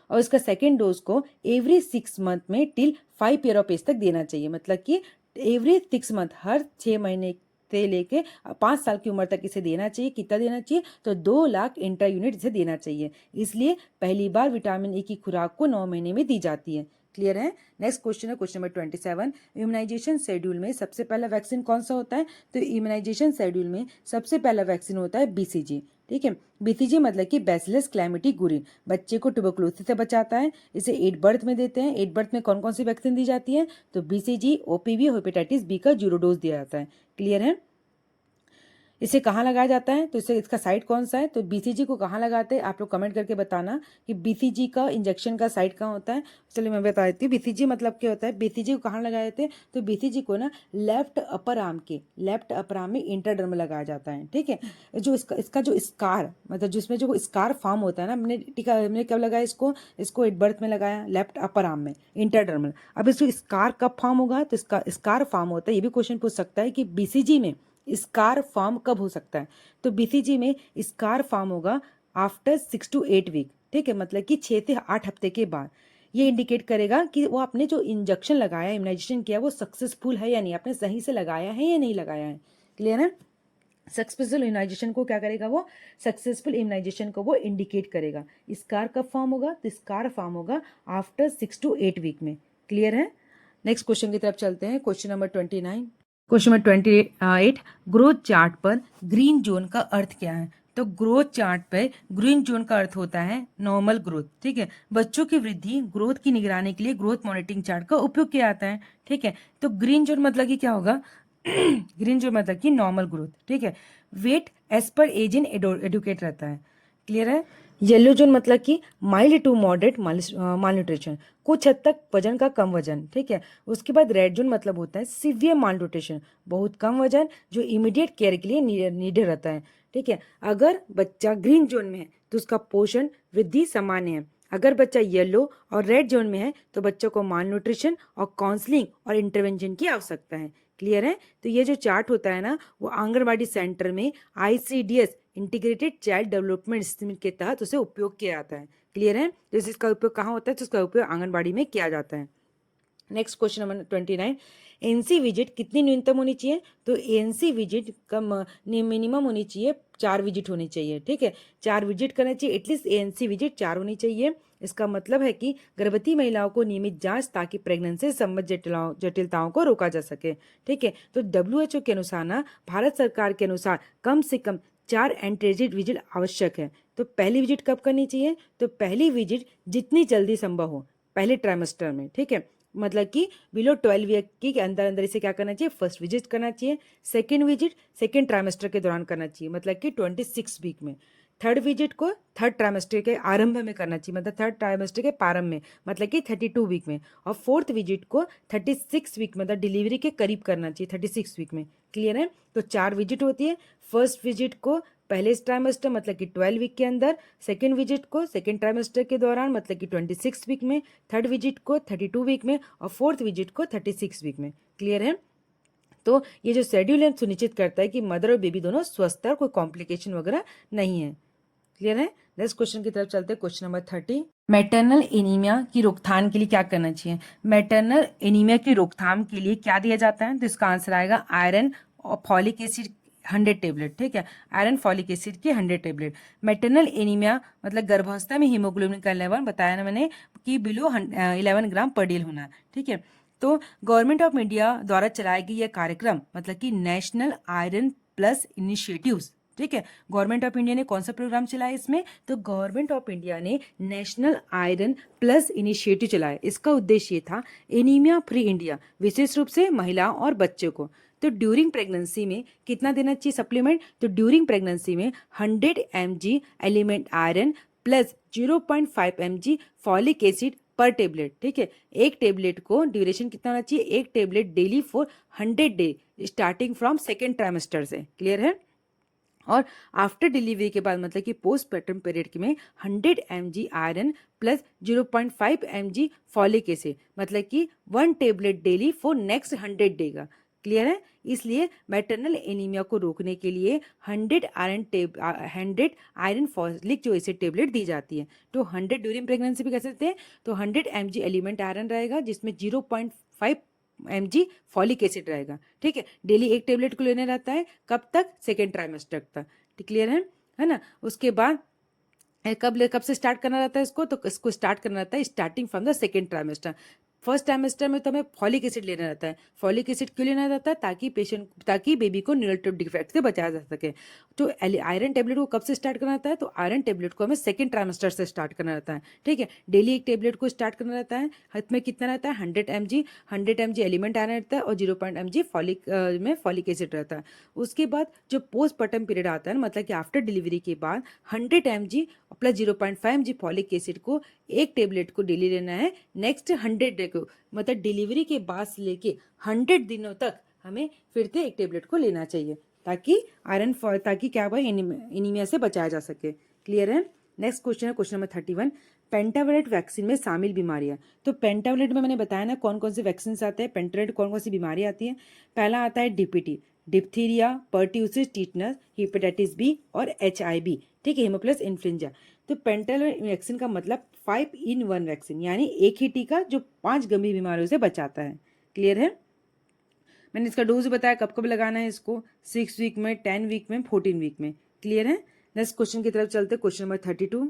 और इसका सेकेंड डोज को एवरी 6 मंथ में टिल 5 ईयर ऑफ एज तक देना चाहिए। मतलब कि एवरी 6 मंथ, हर 6 महीने से लेके 5 साल की उम्र तक इसे देना चाहिए। कितना देना चाहिए? तो 2 लाख इंट्रा यूनिट इसे देना चाहिए। इसलिए पहली बार विटामिन A की खुराक को 9 महीने में दी जाती है। क्लियर है? नेक्स्ट क्वेश्चन है क्वेश्चन नंबर 27। इम्यूनाइजेशन शेड्यूल में सबसे पहला वैक्सीन कौन सा होता है? तो इम्यूनाइजेशन शेड्यूल में सबसे पहला वैक्सीन होता है BCG। ठीक है, BCG मतलब कि बैसिलस क्लैमिटी गुरिन बच्चे को ट्यूबरकुलोसिस से बचाता है। इसे 8 बर्थ में देते हैं। 8 बर्थ में कौन कौन सी वैक्सीन दी जाती है? तो BCG, OPV और हेपेटाइटिस B का 0 डोज दिया जाता है। क्लियर है? इसे कहाँ लगाया जाता है? तो इसे इसका साइट कौन सा है? तो BCG को कहाँ लगाते हैं? आप लोग कमेंट करके बताना कि BCG का इंजेक्शन का साइट कहाँ होता है। चलिए मैं बता देती हूँ BCG मतलब क्या होता है। BCG को कहाँ लगाए जाते हैं? तो BCG को ना लेफ्ट अपर आर्म में इंटरडर्म लगाया जाता है। ठीक है, जो इसका जो स्कार मतलब जिसमें जो स्कार फॉर्म होता है ना, हमने कब लगाया इसको 8 बर्थ में लगाया, लेफ्ट अपर आर्म में इंटरडर्मल। अब इसको स्कार कब फॉर्म होगा? तो इसका स्कार फॉर्म होता है। ये भी क्वेश्चन पूछ सकता है कि BCG में स्कार फॉर्म कब हो सकता है? तो BCG में स्कार फॉर्म होगा आफ्टर 6 to 8 वीक। ठीक है, मतलब कि 6 से 8 हफ्ते के बाद। ये इंडिकेट करेगा कि वो आपने जो इंजेक्शन लगाया, इम्यूनाइजेशन किया, वो सक्सेसफुल है या नहीं, आपने सही से लगाया है या नहीं लगाया है। क्लियर है? सक्सेसफुल इम्यूनाइजेशन को क्या करेगा? वो सक्सेसफुल इम्यूनाइजेशन को वो इंडिकेट करेगा। स्कार कब फॉर्म होगा? तो स्कार फॉर्म होगा आफ्टर 6 to 8 वीक में। क्लियर है? नेक्स्ट क्वेश्चन की तरफ चलते हैं, question number 29। Question number 28, growth chart पर ग्रीन जोन का अर्थ क्या है? तो ग्रोथ चार्ट पर ग्रीन जोन का अर्थ होता है नॉर्मल ग्रोथ। ठीक है, बच्चों की वृद्धि ग्रोथ की निगरानी के लिए ग्रोथ मॉनिटरिंग चार्ट का उपयोग किया जाता है। ठीक है, तो ग्रीन जोन मतलब कि क्या होगा? ग्रीन जोन मतलब कि नॉर्मल ग्रोथ। ठीक है, वेट एज पर एज इन एडुकेट रहता है। क्लियर है? येलो जोन मतलब कि mild to moderate malnutrition, कुछ हद तक वजन का कम वजन। ठीक है, उसके बाद रेड जोन मतलब होता है सीवियर माल न्यूट्रिशन, बहुत कम वजन जो इमीडिएट केयर के लिए नीडेड रहता है। ठीक है, अगर बच्चा ग्रीन जोन में है तो उसका पोषण वृद्धि सामान्य है। अगर बच्चा येलो और रेड जोन में है तो बच्चों को माल न्यूट्रिशन और काउंसलिंग और इंटरवेंशन की आवश्यकता है। क्लियर है? तो ये जो चार्ट होता है ना, वो आंगनबाड़ी सेंटर में ICDS integrated child development system के तहत उसे उपयोग किया जाता है। क्लियर है? तो इसका उपयोग कहाँ होता है? तो इसका उपयोग आंगनबाड़ी में किया जाता है। Next question number 29, NC visit कितनी न्यूनतम होनी चाहिए? तो एनसी विजिट कम मिनिमम होनी चाहिए, 4 विजिट होनी चाहिए। ठीक है, 4 विजिट करना चाहिए, एटलीस्ट एनसी विजिट 4 होनी चाहिए। इसका मतलब है कि गर्भवती महिलाओं को नियमित जांच ताकि प्रेगनेंसी से संबंधित जटिलताओं को रोका जा सके। ठीक है, तो WHO के अनुसार ना, भारत सरकार के अनुसार कम से कम 4 एंटीरेजिट विजिट आवश्यक है। तो पहली विजिट कब करनी चाहिए? तो पहली विजिट जितनी जल्दी संभव हो, पहले ट्राइमेस्टर में। ठीक है, मतलब कि बिलो 12 वीक के अंदर अंदर इसे क्या करना चाहिए? फर्स्ट विजिट करना चाहिए। सेकेंड विजिट सेकेंड ट्राइमेस्टर के दौरान करना चाहिए, मतलब कि 26 वीक में। थर्ड विजिट को थर्ड ट्राइमेस्टर के आरंभ में करना चाहिए, मतलब थर्ड ट्राइमेस्टर के प्रारंभ में, मतलब कि 32 वीक में। और फोर्थ विजिट को 36 वीक, मतलब डिलीवरी के करीब करना चाहिए, 36 वीक में। क्लियर है? तो 4 विजिट होती है। फर्स्ट विजिट को पहले ट्राइमेस्टर मतलब कि 12 वीक के अंदर, सेकेंड विजिट को सेकेंड ट्राइमेस्टर के दौरान मतलब कि 26 वीक में, थर्ड विजिट को 32 वीक में और फोर्थ विजिट को 36 वीक में। क्लियर है? तो ये जो शेड्यूल है सुनिश्चित करता है कि मदर और बेबी दोनों स्वस्थ है और कोई कॉम्प्लिकेशन वगैरह नहीं है। क्लियर है? नेक्स्ट क्वेश्चन की तरफ चलते हैं, क्वेश्चन नंबर 30, मैटरनल एनीमिया की रोकथाम के लिए क्या करना चाहिए? मैटरनल एनीमिया की रोकथाम के लिए क्या दिया जाता है? तो इसका आंसर आएगा आयरन और फॉलिक एसिड 100 टेबलेट। ठीक है, आयरन फॉलिक एसिड की 100 टेबलेट। मैटरनल एनीमिया मतलब गर्भावस्था में हीमोग्लोबिन का लेवल बताया ना मैंने कि बिलो 11 ग्राम पर डे होना है। ठीक है, तो गवर्नमेंट ऑफ इंडिया द्वारा चलाया गया यह कार्यक्रम मतलब कि नेशनल आयरन प्लस इनिशिएटिव्स। ठीक है, गवर्नमेंट ऑफ इंडिया ने कौन सा प्रोग्राम चलाया इसमें? तो गवर्नमेंट ऑफ इंडिया ने नेशनल आयरन प्लस इनिशिएटिव चलाया। इसका उद्देश्य ये था एनीमिया फ्री इंडिया, विशेष रूप से महिलाओं और बच्चों को। तो ड्यूरिंग प्रेगनेंसी में कितना देना चाहिए सप्लीमेंट? तो ड्यूरिंग प्रेगनेंसी में 100 mg element iron plus 0.5 mg folic acid पर टेबलेट। ठीक है, एक टेबलेट को ड्यूरेशन कितना होना चाहिए? एक tablet daily for 100 day starting from second trimester से। क्लियर है? और आफ्टर डिलीवरी के बाद मतलब कि पोस्ट पैटर्न पीरियड में 100 mg iron plus 0.5 mg folic acid, मतलब कि 1 tablet daily for next 100 day का। क्लियर है? इसलिए मैटरनल एनीमिया को रोकने के लिए 100 आयरन फॉलिक जो एसिड टेबलेट दी जाती है। तो 100 ड्यूरिंग प्रेगनेंसी भी कह सकते हैं। तो 100 mg एलिमेंट आयरन रहेगा जिसमें 0.5 mg फॉलिक एसिड रहेगा। ठीक है, डेली एक टेबलेट को लेने रहता है, कब तक? सेकेंड ट्राइमेस्टर तक। क्लियर है ना? उसके बाद कब से स्टार्ट करना रहता है इसको? तो इसको स्टार्ट करना रहता है starting from the second trimester. First trimester में तो हमें फॉलिक एसिड लेना रहता है। फॉलिक एसिड क्यों लेना रहता है? ताकि बेबी को न्यूरोटॉप डिफेक्ट से बचाया जा सके। तो आयरन टेबलेट को कब से स्टार्ट करना रहता है? तो आयरन टेबलेट को हमें सेकेंड ट्राइमेस्टर से स्टार्ट करना रहता है। ठीक है, डेली एक टेबलेट को स्टार्ट करना रहता है। हाथ में कितना रहता है? 100 mg एलिमेंट आयरन रहता है और 0 mg फॉलिक एसिड रहता है। उसके बाद जो पोस्ट पर्टम पीरियड आता है मतलब कि आफ्टर डिलीवरी के बाद 100 mg plus 0.5 mg folic acid को एक टेबलेट को डेली लेना है नेक्स्ट 100 डे को, मतलब डिलीवरी के बाद से लेके 100 दिनों तक हमें फिर से एक टेबलेट को लेना चाहिए ताकि क्या हुआ एनीमिया से बचाया जा सके। क्लियर है? नेक्स्ट क्वेश्चन है क्वेश्चन नंबर 31, पेंटावेलेट वैक्सीन में शामिल बीमारियां। तो पेंटावेलेट में मैंने बताया ना कौन कौन से वैक्सीन आते हैं, पेंटावेलेट कौन कौन सी बीमारी आती है। पहला आता है DPT, diphtheria, pertussis, tetanus, hepatitis B और HIV। ठीक है, हेमोप्लस इन्फ्लुएंजा। तो पेंटावेलेट वैक्सीन का मतलब 5 in 1 वैक्सीन, यानी एक ही टीका जो 5 गंभीर बीमारियों से बचाता है। क्लियर है? मैंने इसका डोज बताया कब कब लगाना है इसको, 6 वीक में, 10 वीक में, 14 वीक में। क्लियर है? नेक्स्ट क्वेश्चन की तरफ चलते हैं, क्वेश्चन नंबर 32,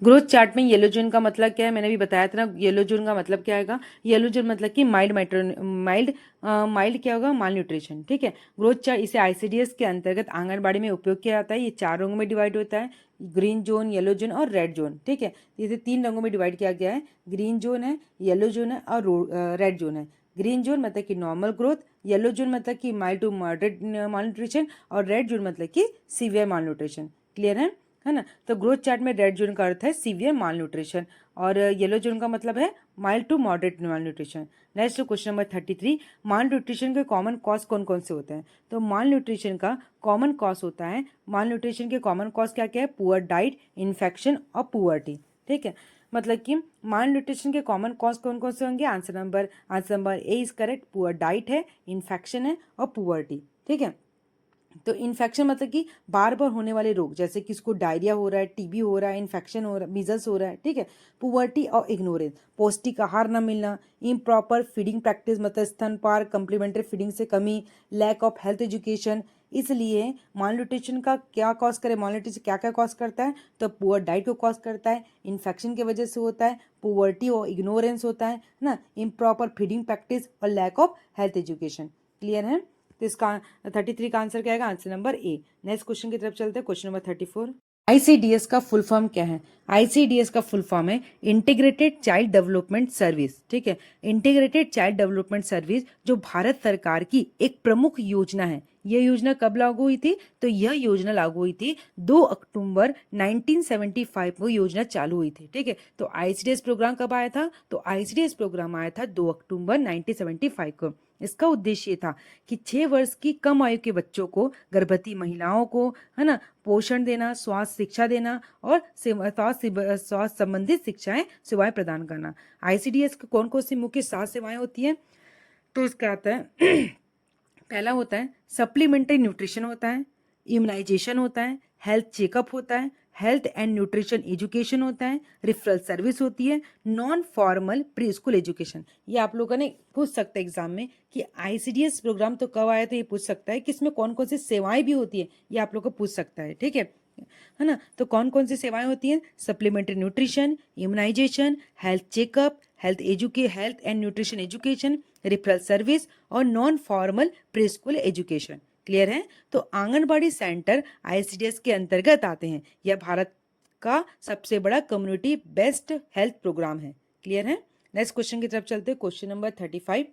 ग्रोथ चार्ट में येलो जोन का मतलब क्या है, मैंने भी बताया था ना। येलो जोन का मतलब क्या आएगा, येलो जोन मतलब कि माइल्ड क्या होगा, माल न्यूट्रिशन। ठीक है, ग्रोथ चार्ट इसे आईसीडीएस के अंतर्गत आंगनबाड़ी में उपयोग किया जाता है। ये 4 रंगों में डिवाइड होता है, ग्रीन जोन, येलो जोन और रेड जोन। ठीक है, इसे 3 रंगों में डिवाइड किया गया है, ग्रीन जोन है, येलो जोन है और रेड जोन है। ग्रीन जोन मतलब कि नॉर्मल ग्रोथ, येलो जोन मतलब कि mild to moderate malnutrition और रेड जोन मतलब कि सीवियर माल न्यूट्रिशन। क्लियर है ना। तो ग्रोथ चार्ट में रेड जोन का अर्थ है सीवियर माल न्यूट्रिशन और येलो जोन का मतलब है mild to moderate malnutrition. Next question number 33, malnutrition के कॉमन कॉज कौन कौन से होते हैं। तो माल न्यूट्रिशन का कॉमन कॉज होता है, माल न्यूट्रिशन के कॉमन कॉज क्या क्या है, पुअर डाइट, इन्फेक्शन और पुअर्टी। ठीक है, मतलब कि माल न्यूट्रिशन के कॉमन कॉज कौन कौन से होंगे, answer number A is correct, poor diet है, इन्फेक्शन है और पुअर्टी। ठीक है, तो इन्फेक्शन मतलब कि बार बार होने वाले रोग, जैसे कि इसको डायरिया हो रहा है, टीबी हो रहा है, इन्फेक्शन हो रहा है, मीजल्स हो रहा है। ठीक है, पुवर्टी और इग्नोरेंस, पौष्टिक आहार न मिलना, इम्प्रॉपर फीडिंग प्रैक्टिस मतलब स्तनपान, कम्प्लीमेंट्री फीडिंग से कमी, लैक ऑफ हेल्थ एजुकेशन। इसलिए माल न्यूट्रिशन का क्या कॉज करे, माल न्यूट्रिशन क्या क्या कॉज करता है, तो पुअर डाइट को कॉज करता है, इन्फेक्शन की वजह से होता है, पुवर्टी और इग्नोरेंस होता है ना, इम्प्रॉपर फीडिंग प्रैक्टिस और lack of health education. Clear है, तो इसका 33 का आंसर क्या आएगा, answer number A. Next question की तरफ चलते हैं, क्वेश्चन नंबर 34, आईसीडीएस का फुल फॉर्म क्या है। आईसीडीएस का फुल फॉर्म है इंटीग्रेटेड चाइल्ड डेवलपमेंट सर्विस। ठीक है, इंटीग्रेटेड चाइल्ड डेवलपमेंट सर्विस जो भारत सरकार की एक प्रमुख योजना है। यह योजना कब लागू हुई थी, तो यह योजना लागू हुई थी 2 अक्टूबर 1975 को योजना चालू हुई थी। ठीक है, तो आईसीडीएस प्रोग्राम कब आया था, तो आईसीडीएस प्रोग्राम आया था 2 अक्टूबर 1975 को। इसका उद्देश्य ये था कि 6 वर्ष की कम आयु के बच्चों को, गर्भवती महिलाओं को, है ना, पोषण देना, स्वास्थ्य शिक्षा देना और स्वास्थ्य संबंधित सेवाएं प्रदान करना। आईसीडीएस की कौन कौन सी मुख्य स्वास्थ्य सेवाएं होती हैं, तो इसका आता है पहला होता है सप्लीमेंट्री न्यूट्रिशन होता है, इम्यूनाइजेशन होता है, हेल्थ चेकअप होता है, हेल्थ एंड न्यूट्रिशन एजुकेशन होता है, रिफरल सर्विस होती है, non formal pre school education. ये आप लोगों ने पूछ सकते हैं एग्जाम में कि आईसीडीएस प्रोग्राम तो कब आया, तो ये पूछ सकता है कि इसमें कौन कौन सी सेवाएं भी होती है, ये आप लोग को पूछ सकता है। ठीक है ना, तो कौन कौन सी सेवाएं होती हैं, supplementary nutrition, immunisation, health checkup, health and nutrition education, referral service और non formal pre school education. Clear है, तो आंगनबाड़ी सेंटर आईसीडीएस के अंतर्गत आते हैं। यह भारत का सबसे बड़ा कम्युनिटी बेस्ड हेल्थ प्रोग्राम है। क्लियर है, नेक्स्ट क्वेश्चन की तरफ चलते हैं, क्वेश्चन नंबर 35,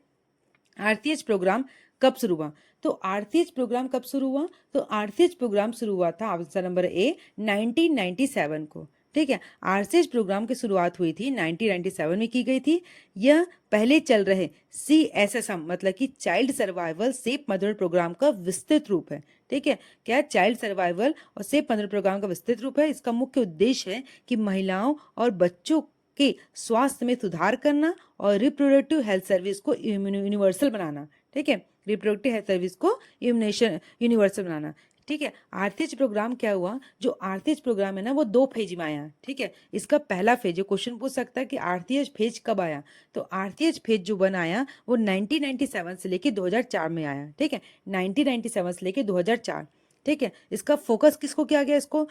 आरसीएच प्रोग्राम कब शुरू हुआ। तो आरसीएच प्रोग्राम कब शुरू हुआ, तो आरसीएच प्रोग्राम शुरू हुआ था, आंसर नंबर ए 1997 को। ठीक है, आरसीएच प्रोग्राम की शुरुआत हुई थी 1997 में की गई थी। यह पहले चल रहे CSSM मतलब कि child survival safe mother programme का विस्तृत रूप है। ठीक है, क्या चाइल्ड सर्वाइवल और सेफ मदर प्रोग्राम का विस्तृत रूप है। इसका मुख्य उद्देश्य है कि महिलाओं और बच्चों के स्वास्थ्य में सुधार करना और रिप्रोडक्टिव हेल्थ सर्विस को यूनिवर्सल बनाना। ठीक है, रिप्रोडक्टिव हेल्थ सर्विस को यूनिवर्सल बनाना। ठीक है, आरसीएच प्रोग्राम क्या हुआ, जो आरसीएच प्रोग्राम है ना वो 2 फेज में आया। ठीक है, इसका पहला फेज, जो क्वेश्चन पूछ सकता है कि आरसीएच फेज कब आया, तो आरसीएच फेज जो बनाया वो 1997 से लेके 2004 में आया। ठीक है, 1997 से लेके 2004। ठीक है, इसका फोकस किसको किया गया, इसको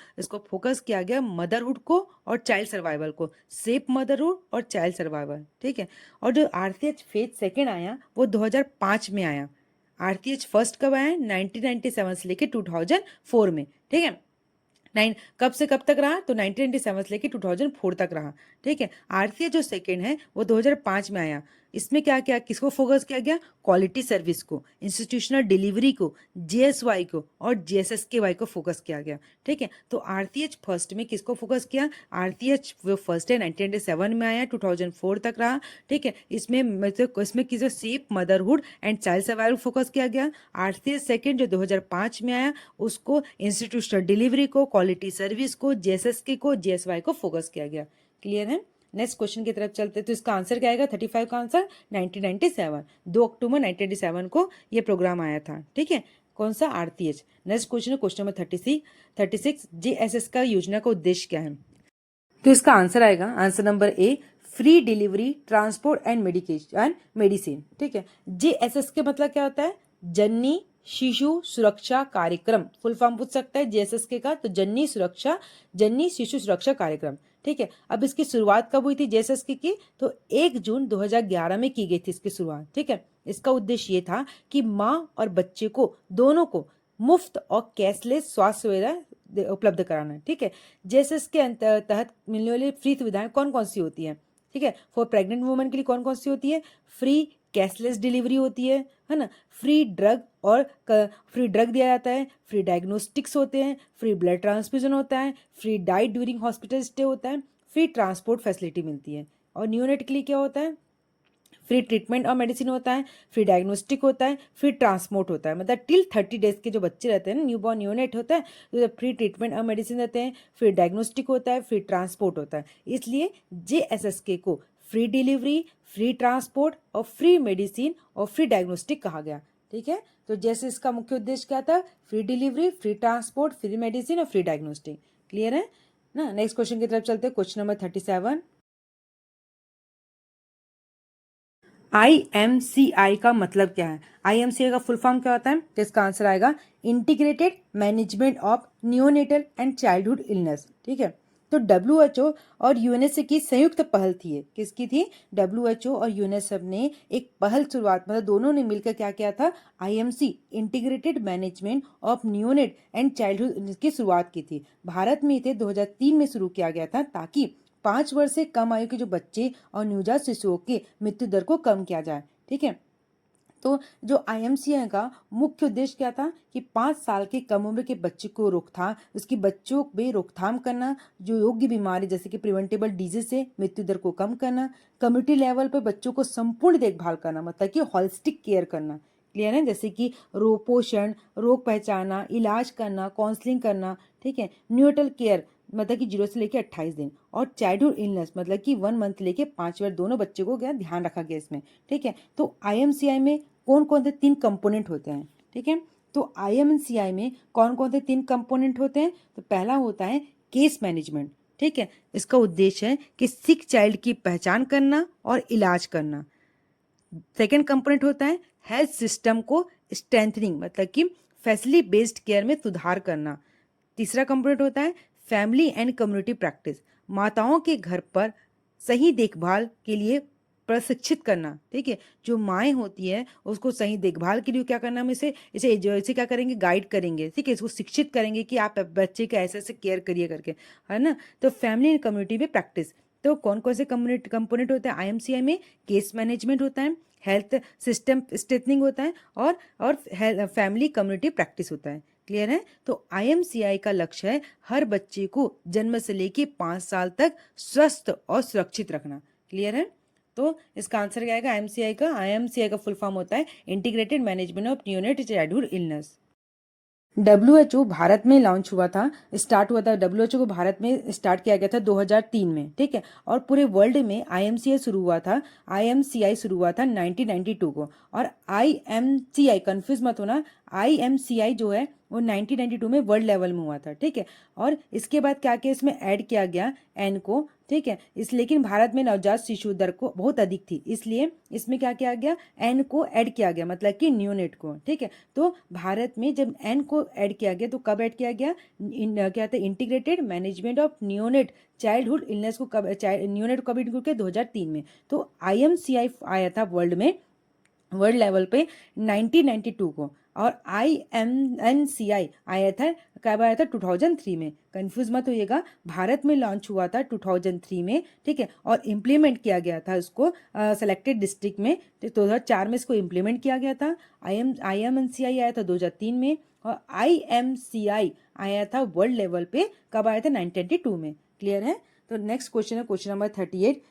फोकस किया गया मदरहुड को और चाइल्ड सर्वाइवल को, सेफ मदरहुड और चाइल्ड सर्वाइवल। ठीक है, और जो आरसीएच फेज सेकंड आया वो 2005 में आया। आरसीएच फर्स्ट कब आया, 1997 से लेके 2004 में। ठीक है, कब से कब तक रहा, तो 1997 से लेके 2004 तक रहा। ठीक है, आरसीएच जो सेकंड है वो 2005 में आया। इसमें क्या क्या किसको फोकस किया गया, क्वालिटी सर्विस को, इंस्टीट्यूशनल डिलीवरी को, जीएसवाई को और जीएसएसकेवाई को फोकस किया गया। ठीक है, तो आरसीएच फर्स्ट में किसको फोकस किया, आरसीएच वो फर्स्ट है 1997 में आया, 2004 तक रहा। ठीक है, इसमें किसी safe motherhood and child survival focus किया गया। आरसीएच सेकंड जो 2005 में आया उसको इंस्टीट्यूशनल डिलीवरी को, क्वालिटी सर्विस को, जीएसएसके को, जीएसवाई को फोकस किया गया। क्लियर है, नेक्स्ट क्वेश्चन की तरफ चलते हैं, तो इसका आंसर क्या आएगा, 35 का आंसर 1997, 2 अक्टूबर 1997 को ये प्रोग्राम आया था। ठीक है, कौन सा, आरसीएच। नेक्स्ट क्वेश्चन है क्वेश्चन नंबर 36, जीएसएस का योजना का उद्देश्य क्या है, तो इसका आंसर आएगा answer number A, free delivery transport and medicine. ठीक है, जीएसएस के मतलब क्या होता है, जननी शिशु सुरक्षा कार्यक्रम, फुल फॉर्म पूछ सकता है जीएसएस के का, तो जननी शिशु सुरक्षा कार्यक्रम। ठीक है। अब इसकी शुरुआत कब हुई थी जेएसएसके की? तो 1 जून 2011 में की गई थी इसकी शुरुआत, ठीक है। इसका उद्देश्य ये था कि माँ और बच्चे को दोनों को मुफ्त और कैशलेस स्वास्थ्य सुविधा उपलब्ध कराना है, ठीक है। जेएसएस के तहत मिलने वाली फ्री सुविधाएं कौन कौन सी होती हैं, ठीक है। फॉर प्रेग्नेंट वुमेन के लिए कौन कौन सी होती है? फ्री कैशलेस डिलीवरी होती है ना। फ्री ड्रग और फ्री ड्रग दिया जाता है, फ्री डायग्नोस्टिक्स होते हैं, फ्री ब्लड ट्रांसफ्यूजन होता है, free diet during hospital stay होता है, फ्री ट्रांसपोर्ट फैसिलिटी मिलती है। और न्यूनेट के लिए क्या होता है? फ्री ट्रीटमेंट और मेडिसिन होता है, फ्री डायग्नोस्टिक होता है, फ्री ट्रांसपोर्ट होता है, मतलब टिल 30 डेज के जो बच्चे रहते हैं ना, न्यूबॉर्न यूनिट होता है, तो फ्री ट्रीटमेंट और मेडिसिन देते हैं, फ्री डायग्नोस्टिक होता है, फ्री ट्रांसपोर्ट होता है। इसलिए जेएसएसके को फ्री डिलीवरी, फ्री ट्रांसपोर्ट और फ्री मेडिसिन और फ्री डायग्नोस्टिक कहा गया, ठीक है। तो जैसे इसका मुख्य उद्देश्य क्या था? Free delivery, free transport, free medicine और फ्री डायग्नोस्टिक। क्लियर है ना। नेक्स्ट क्वेश्चन की तरफ चलते हैं, क्वेश्चन नंबर 37। IMCI का मतलब क्या है? IMCI का फुल फॉर्म क्या होता है? तो इसका आंसर आएगा integrated management of neonatal and childhood illness, ठीक है। तो WHO और यूएनएसए की संयुक्त पहल थी ये। किसकी थी? WHO और यूएनएसए ने एक पहल शुरुआत, मतलब दोनों ने मिलकर क्या किया था? IMC integrated management of neonate and childhood की शुरुआत की थी। भारत में इसे 2003 में शुरू किया गया था ताकि 5 वर्ष से कम आयु के जो बच्चे और नवजात शिशुओं के मृत्यु दर को कम किया जाए, ठीक है। तो जो IMCI का मुख्य उद्देश्य क्या था कि 5 साल के कम उम्र के बच्चे को रोकथाम, उसकी बच्चों में रोकथाम करना, जो योग्य बीमारी जैसे कि प्रिवेंटेबल डिजीज से मृत्यु दर को कम करना, कम्युनिटी लेवल पर बच्चों को संपूर्ण देखभाल करना, मतलब कि होलिस्टिक केयर करना। क्लियर है? जैसे कि पोषण, रोग पहचाना, इलाज करना, काउंसलिंग करना, ठीक है। न्यूनेटल केयर मतलब कि 0 से लेकर 28 दिन, और चाइल्डहुड इलनेस मतलब कि 1 मंथ लेके 5 ईयर, दोनों बच्चे को क्या ध्यान रखा गया इसमें, ठीक है। तो IMCI में कौन कौन से 3 कंपोनेंट होते हैं, ठीक है। तो IMCI में कौन कौन से 3 कंपोनेंट होते हैं? तो पहला होता है केस मैनेजमेंट, ठीक है। इसका उद्देश्य है कि सिक चाइल्ड की पहचान करना और इलाज करना। सेकेंड कंपोनेंट होता है हेल्थ सिस्टम को स्ट्रेंथनिंग, मतलब कि फैसिलिटी बेस्ड केयर में सुधार करना। तीसरा कंपोनेंट होता है फैमिली एंड कम्युनिटी प्रैक्टिस, माताओं के घर पर सही देखभाल के लिए प्रशिक्षित करना, ठीक है। जो माएँ होती है उसको सही देखभाल के लिए क्या करना, हम इसे क्या करेंगे? गाइड करेंगे, ठीक है। इसको शिक्षित करेंगे कि आप बच्चे का ऐसे ऐसे केयर करिए करके, है ना। तो फैमिली एंड कम्युनिटी में प्रैक्टिस, तो कौन कौन से कंपोनेंट होते हैं IMCI में? केस मैनेजमेंट होता है, हेल्थ सिस्टम स्ट्रेथनिंग होता है, और फैमिली कम्युनिटी प्रैक्टिस होता है। क्लियर है? तो IMCI का लक्ष्य है हर बच्चे को जन्म से लेके 5 साल तक स्वस्थ और सुरक्षित रखना। क्लियर है? तो इसका आंसर क्या आएगा IMCI का फुल फॉर्म होता है integrated management of neonate childhood illness. WHO Bharat में लॉन्च हुआ था, स्टार्ट हुआ था। WHO को भारत में स्टार्ट किया गया था 2003 में, ठीक है। और पूरे वर्ल्ड में IMCI शुरू हुआ था 1992 को। और IMCI कंफ्यूज मत होना, IMCI जो है वो 1992 में वर्ल्ड लेवल में हुआ था, ठीक है। और इसके बाद क्या किया, इसमें ऐड किया गया एन को, ठीक है। लेकिन भारत में नवजात शिशु दर को बहुत अधिक थी, इसलिए इसमें क्या किया गया, एन को ऐड किया गया, मतलब कि न्यूनेट को, ठीक है। तो भारत में जब एन को ऐड किया गया तो कब ऐड किया गया? क्या था, integrated management of neonate childhood illness को कब, न्यूनेट को कब इंक्लूड किया? 2003 में। तो IMCI आया था वर्ल्ड में, वर्ल्ड लेवल पे 1992 को, और IMNCI आया था कब? आया था 2003 में। कंफ्यूज मत होइएगा, भारत में लॉन्च हुआ था 2003 में, ठीक है। और इम्प्लीमेंट किया गया था उसको सेलेक्टेड डिस्ट्रिक्ट में, 2004 में इसको इम्प्लीमेंट किया गया था। IMNCI आया था 2003 में, और IMCI आया था वर्ल्ड लेवल पे कब आया था? 1992 में। क्लियर है? तो नेक्स्ट क्वेश्चन है क्वेश्चन नंबर 38।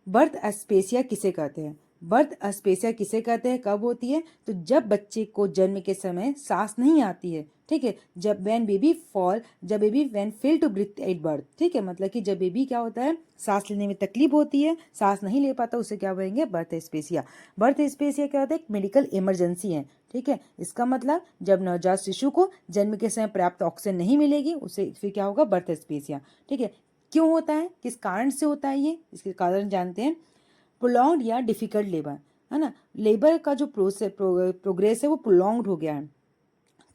बर्थ अस्पेसिया किसे कहते हैं? बर्थ अस्पेसिया किसे कहते हैं, कब होती है? तो जब बच्चे को जन्म के समय सांस नहीं आती है, ठीक है। जब baby when fail to breathe at birth, ठीक है। मतलब कि जब बेबी क्या होता है, सांस लेने में तकलीफ होती है, सांस नहीं ले पाता, उसे क्या बोलेंगे? बर्थ अस्पेसिया। बर्थ अस्पेसिया क्या होता है? एक मेडिकल इमरजेंसी है, ठीक है। इसका मतलब जब नवजात शिशु को जन्म के समय पर्याप्त ऑक्सीजन नहीं मिलेगी, उसे फिर क्या होगा? बर्थ अस्पेसिया, ठीक है। क्यों होता है, किस कारण से होता है ये, इसके कारण जानते हैं। प्रोलॉन्ग या डिफिकल्ट लेबर, है ना। लेबर का जो प्रोग्रेस है वो प्रोलॉन्ग हो गया है।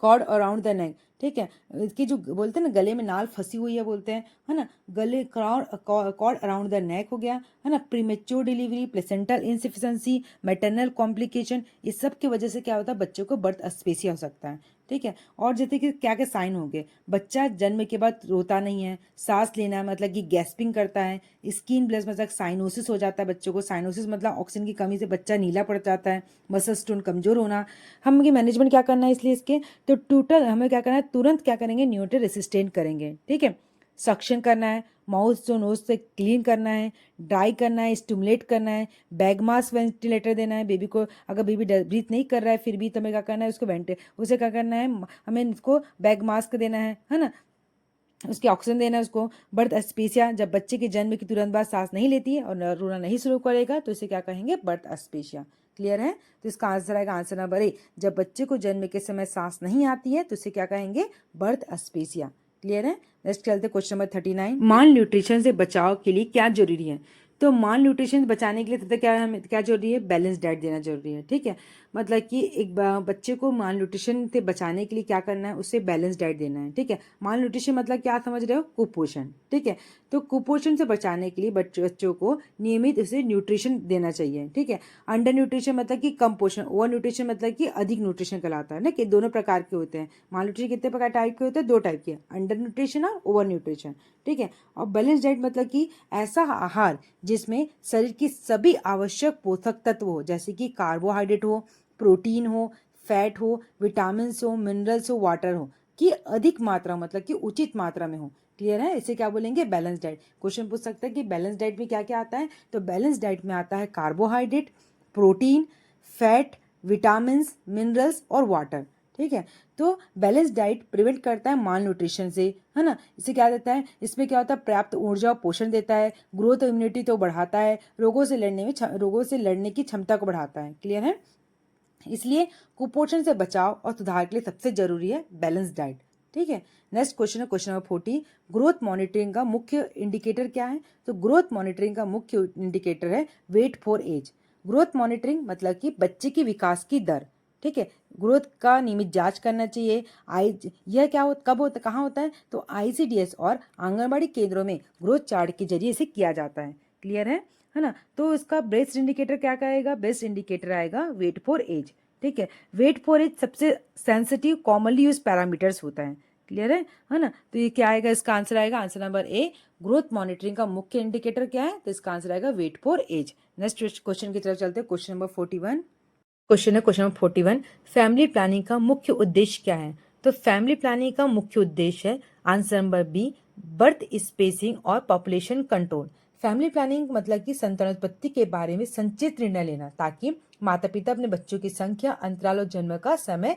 कॉर्ड अराउंड द नेक, ठीक है। इसकी जो बोलते हैं ना गले में नाल फंसी हुई है बोलते हैं, है ना, गले कॉर्ड अराउंड द नेक हो गया, है ना, premature delivery, placental insufficiency, maternal complication, इस सब की वजह से क्या होता है बच्चों को बर्थ अस्पेसिया हो सकता है। ठीक है। और जैसे कि क्या क्या साइन होंगे, बच्चा जन्म के बाद रोता नहीं है, सांस लेना मतलब कि गैस्पिंग करता है, स्किन ब्लेस मतलब साइनोसिस हो जाता है बच्चों को, साइनोसिस मतलब ऑक्सीजन की कमी से बच्चा नीला पड़ जाता है, मसल स्टोन कमजोर होना। हम मैनेजमेंट क्या करना है इसलिए इसके, तो टोटल हमें क्या करना है, तुरंत क्या करेंगे, न्यूट्रल रेसिस्टेंट करेंगे। ठीक है। सक्शन करना है, माउथ से नोज से क्लीन करना है, ड्राई करना है, स्टिमुलेट करना है, बैग मास्क वेंटिलेटर देना है बेबी को। अगर बेबी ब्रीथ नहीं कर रहा है फिर भी तो हमें क्या करना है, उसको उसे क्या करना है, हमें उसको बैग मास्क देना है ना, उसके ऑक्सीजन देना है उसको। बर्थ अस्पेसिया, जब बच्चे के जन्म के तुरंत बाद सांस नहीं लेती है और रोना नहीं शुरू करेगा तो इसे क्या कहेंगे, बर्थ अस्पेसिया। क्लियर है। तो इसका आंसर आएगा आंसर नंबर ए, जब बच्चे को जन्म के समय सांस नहीं आती है तो इसे क्या कहेंगे, बर्थ अस्पेसिया। क्लियर है। नेक्स्ट चलते क्वेश्चन नंबर 39, माल न्यूट्रिशन से बचाव के लिए क्या जरूरी है। तो माल न्यूट्रिशन बचाने के लिए तब तक क्या हमें क्या जरूरी है, बैलेंस डाइट देना जरूरी है। ठीक है। मतलब कि एक बच्चे को माल न्यूट्रिशन से बचाने के लिए क्या करना है, उसे बैलेंस डाइट देना है। ठीक है। माल न्यूट्रिशन मतलब क्या समझ रहे हो, कुपोषण। ठीक है। तो कुपोषण से बचाने के लिए बच्चों को नियमित उसे न्यूट्रिशन देना चाहिए। ठीक है। अंडर न्यूट्रिशन मतलब कि कम पोषण, ओवर न्यूट्रिशन मतलब कि अधिक न्यूट्रिशन कहलाता है ना, कि दोनों प्रकार के होते हैं। माल न्यूट्रिशन कितने प्रकार टाइप के होते हैं, दो टाइप के, अंडर न्यूट्रिशन और ओवर न्यूट्रिशन। ठीक है। और बैलेंस डाइट मतलब कि ऐसा आहार जिसमें शरीर की सभी आवश्यक पोषक तत्व हो, जैसे कि कार्बोहाइड्रेट हो, प्रोटीन हो, फैट हो, विटामिन हो, मिनरल्स हो, वाटर हो, कि अधिक मात्रा मतलब कि उचित मात्रा में हो। क्लियर है। इसे क्या बोलेंगे, बैलेंस डाइट। क्वेश्चन पूछ सकता है कि बैलेंस डाइट में क्या क्या आता है, तो बैलेंस डाइट में आता है carbohydrate, protein, fat, vitamin, minerals और वाटर। ठीक है। तो बैलेंस डाइट प्रिवेंट करता है माल न्यूट्रिशन से, है ना। इसे क्या देता है, इसमें क्या होता है, पर्याप्त ऊर्जा और पोषण देता है, ग्रोथ और इम्यूनिटी तो बढ़ाता है, रोगों से लड़ने की क्षमता को बढ़ाता है। क्लियर है। इसलिए कुपोषण से बचाव और सुधार के लिए सबसे जरूरी है बैलेंस डाइट। ठीक है। नेक्स्ट क्वेश्चन है क्वेश्चन नंबर 40, ग्रोथ मॉनिटरिंग का मुख्य इंडिकेटर क्या है। तो ग्रोथ मॉनिटरिंग का मुख्य इंडिकेटर है weight for age. Growth monitoring मतलब कि बच्चे की विकास की दर। ठीक है। ग्रोथ का नियमित जांच करना चाहिए। यह क्या कब होता, कहाँ होता है, तो आईसीडीएस और आंगनबाड़ी केंद्रों में ग्रोथ चार्ट के जरिए इसे किया जाता है। क्लियर है ना। तो इसका बेस्ट इंडिकेटर क्या कहेगा, बेस्ट इंडिकेटर आएगा वेट फॉर एज। ठीक है। वेट फॉर एज सबसे सेंसिटिव कॉमनली यूज पैरामीटर्स होता है। क्लियर है ना। तो ये क्या आएगा, इसका आंसर आएगा answer number A, growth monitoring का मुख्य इंडिकेटर क्या है, तो इसका आंसर आएगा weight for age. Next question की तरफ चलते हैं, क्वेश्चन नंबर 41। क्वेश्चन है क्वेश्चन नंबर 41, फैमिली प्लानिंग का मुख्य उद्देश्य क्या है। तो फैमिली प्लानिंग का मुख्य उद्देश्य है answer number B, birth spacing और पॉपुलेशन कंट्रोल। फैमिली प्लानिंग मतलब कि संतानोत्पत्ति के बारे में संचित निर्णय लेना, ताकि माता पिता अपने बच्चों की संख्या, अंतराल और जन्म का समय